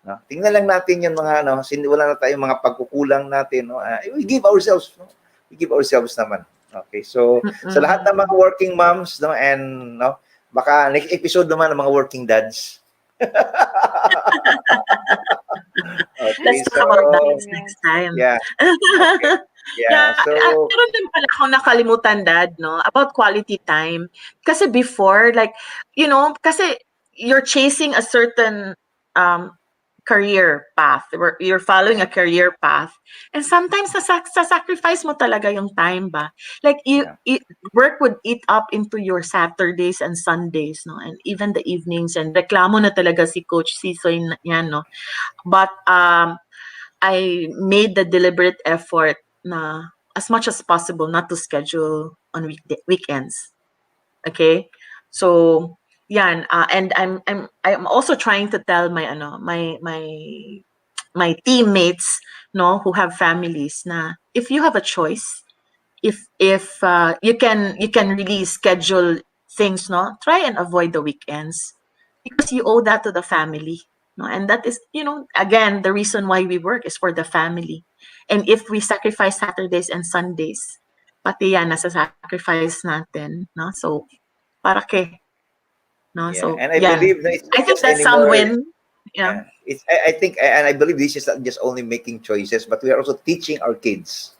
No? Tingnan lang natin yung mga, no, wala na tayong mga pagkukulang natin, no? We give ourselves, no? We give ourselves naman. Okay, so sa lahat ng mga working moms, no, and, no, baka next episode naman ng mga working dads. Okay, Let's so talk about that Amen. next time. yeah, okay, yeah, Yeah, so meron din pala akong nakalimutan, Dad, no, about quality time. Kasi before, like, kasi you're chasing a certain career path. You're following a career path. And sometimes sacrifice mo talaga yung time ba? Like, yeah, work would eat up into your Saturdays and Sundays, no? And even the evenings. And reklamo na talaga si Coach Sisoy yan, no? But I made the deliberate effort na as much as possible not to schedule on weekends. Okay? So, yan, and I'm also trying to tell my teammates, no, who have families, na if you have a choice, if you can really schedule things, no, try and avoid the weekends because you owe that to the family, no, and that is, again, the reason why we work is for the family. And if we sacrifice Saturdays and Sundays, pati yan nasa sacrifice natin, no, so para ke, no, yeah, so and I yan, believe that it's I not think just that's some anymore. win. Yeah. Yeah, I think, and I believe this is not just only making choices, but we are also teaching our kids,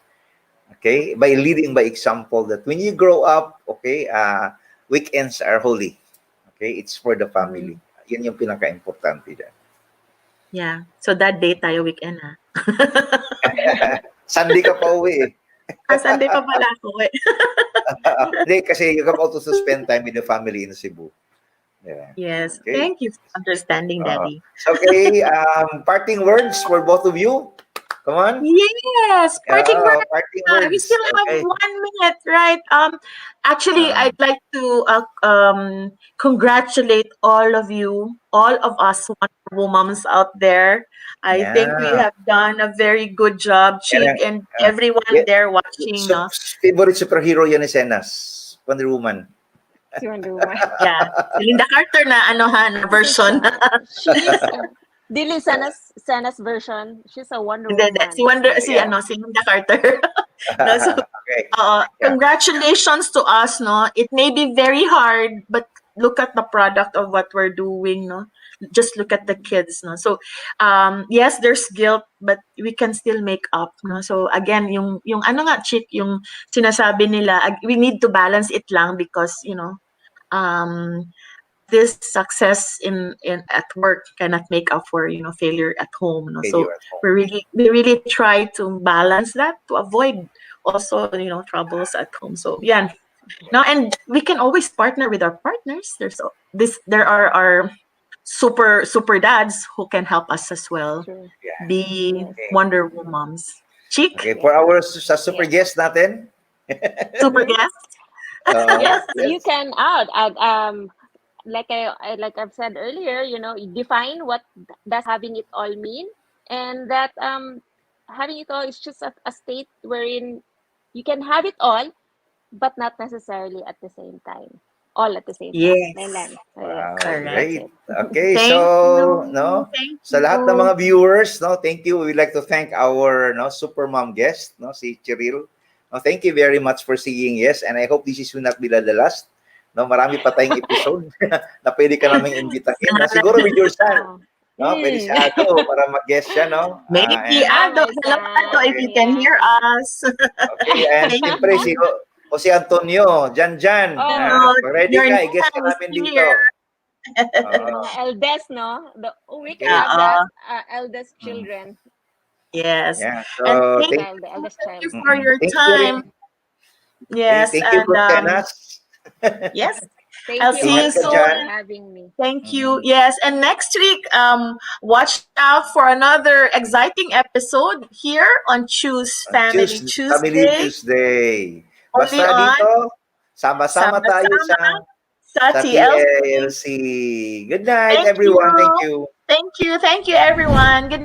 okay, by leading by example that when you grow up, okay, weekends are holy, okay, it's for the family. Yun yung pinaka-importante dyan. Yeah, so that day tayo weekend, ha. Sunday ka pa uwi eh. Sunday pa pala ako eh. Hindi, kasi you have also to spend time with the family in Cebu. Yeah. Yes, Okay. thank you for understanding, Daddy. Okay, parting words for both of you. Come on. Yes, parting words. Parting We words. still have Okay. 1 minute, right? Actually, Uh, I'd like to congratulate all of you, all of us Wonder Womans out there. I think we yeah. have done a very good job, Yan Chick, ang, and ah, everyone yeah. there watching. So, No? favorite superhero yan ni Xenas. Wonder Woman. Si Wonder Woman. Yeah, Linda Carter na ano ha na version. She is Dili Sena's version. She's a Wonder And then Woman. si Wonder si Yeah. ano si Linda Carter. No, so Okay. Yeah. congratulations to us, no. It may be very hard, but look at the product of what we're doing, no. Just look at the kids, no. So, yes, there's guilt, but we can still make up, no. So again, yung ano nga chick, yung sinasabi nila, we need to balance it lang because um, this success in at work cannot make up for failure at home, no. So Failure at home. we really try to balance that to avoid also troubles at home. So yeah, now and we can always partner with our partners. There are our super dads who can help us as well True. Yeah. be Yes. Okay. Wonder Womans. Chick, Okay. For our sa super guest natin. super guest. Yes, you Yes. can add like I've said earlier, you define what does having it all mean, and that having it all is just a state wherein you can have it all, but not necessarily at the same time. All at the same time. Yes. Melan. So, yeah, Wow, Correct. that's great. it. Okay, Thank so you. no, Thank sa lahat ng you. mga viewers, no, thank you. We'd like to thank our super mom guest, no, si Cheryl. No, thank you very much for saying yes, and I hope this will not be the last. No, marami pa tayong episode na pwede ka naming imbitahin. No? Siguro with your son. No, pwede si Ado para mag-guest siya, no? Maybe And, Ado. my Hello, Ado, if you can hear us. okay, and Thank siyempre si Jose Antonio, Jan. Oh, Ready your ka, i-guest ka nana is namin dito. here. Yung mga eldest, no? We can Okay. have that eldest children. Yes. Yeah, And so thank The eldest you child. for your thank you rin. time. Yes, Thank you, and Bro Tenas. yes, Thank I'll you see you Ingat ka also dyan. for soon. having me. Thank you. Yes, and next week, watch out for another exciting episode here on Choose Family Family Tuesday. Tuesday. Only Basta on dito, sama-sama tayo Sama-sama sa sa TLC. TLC. Good night, Thank everyone. you. Thank you. Thank you. Thank you, everyone. Good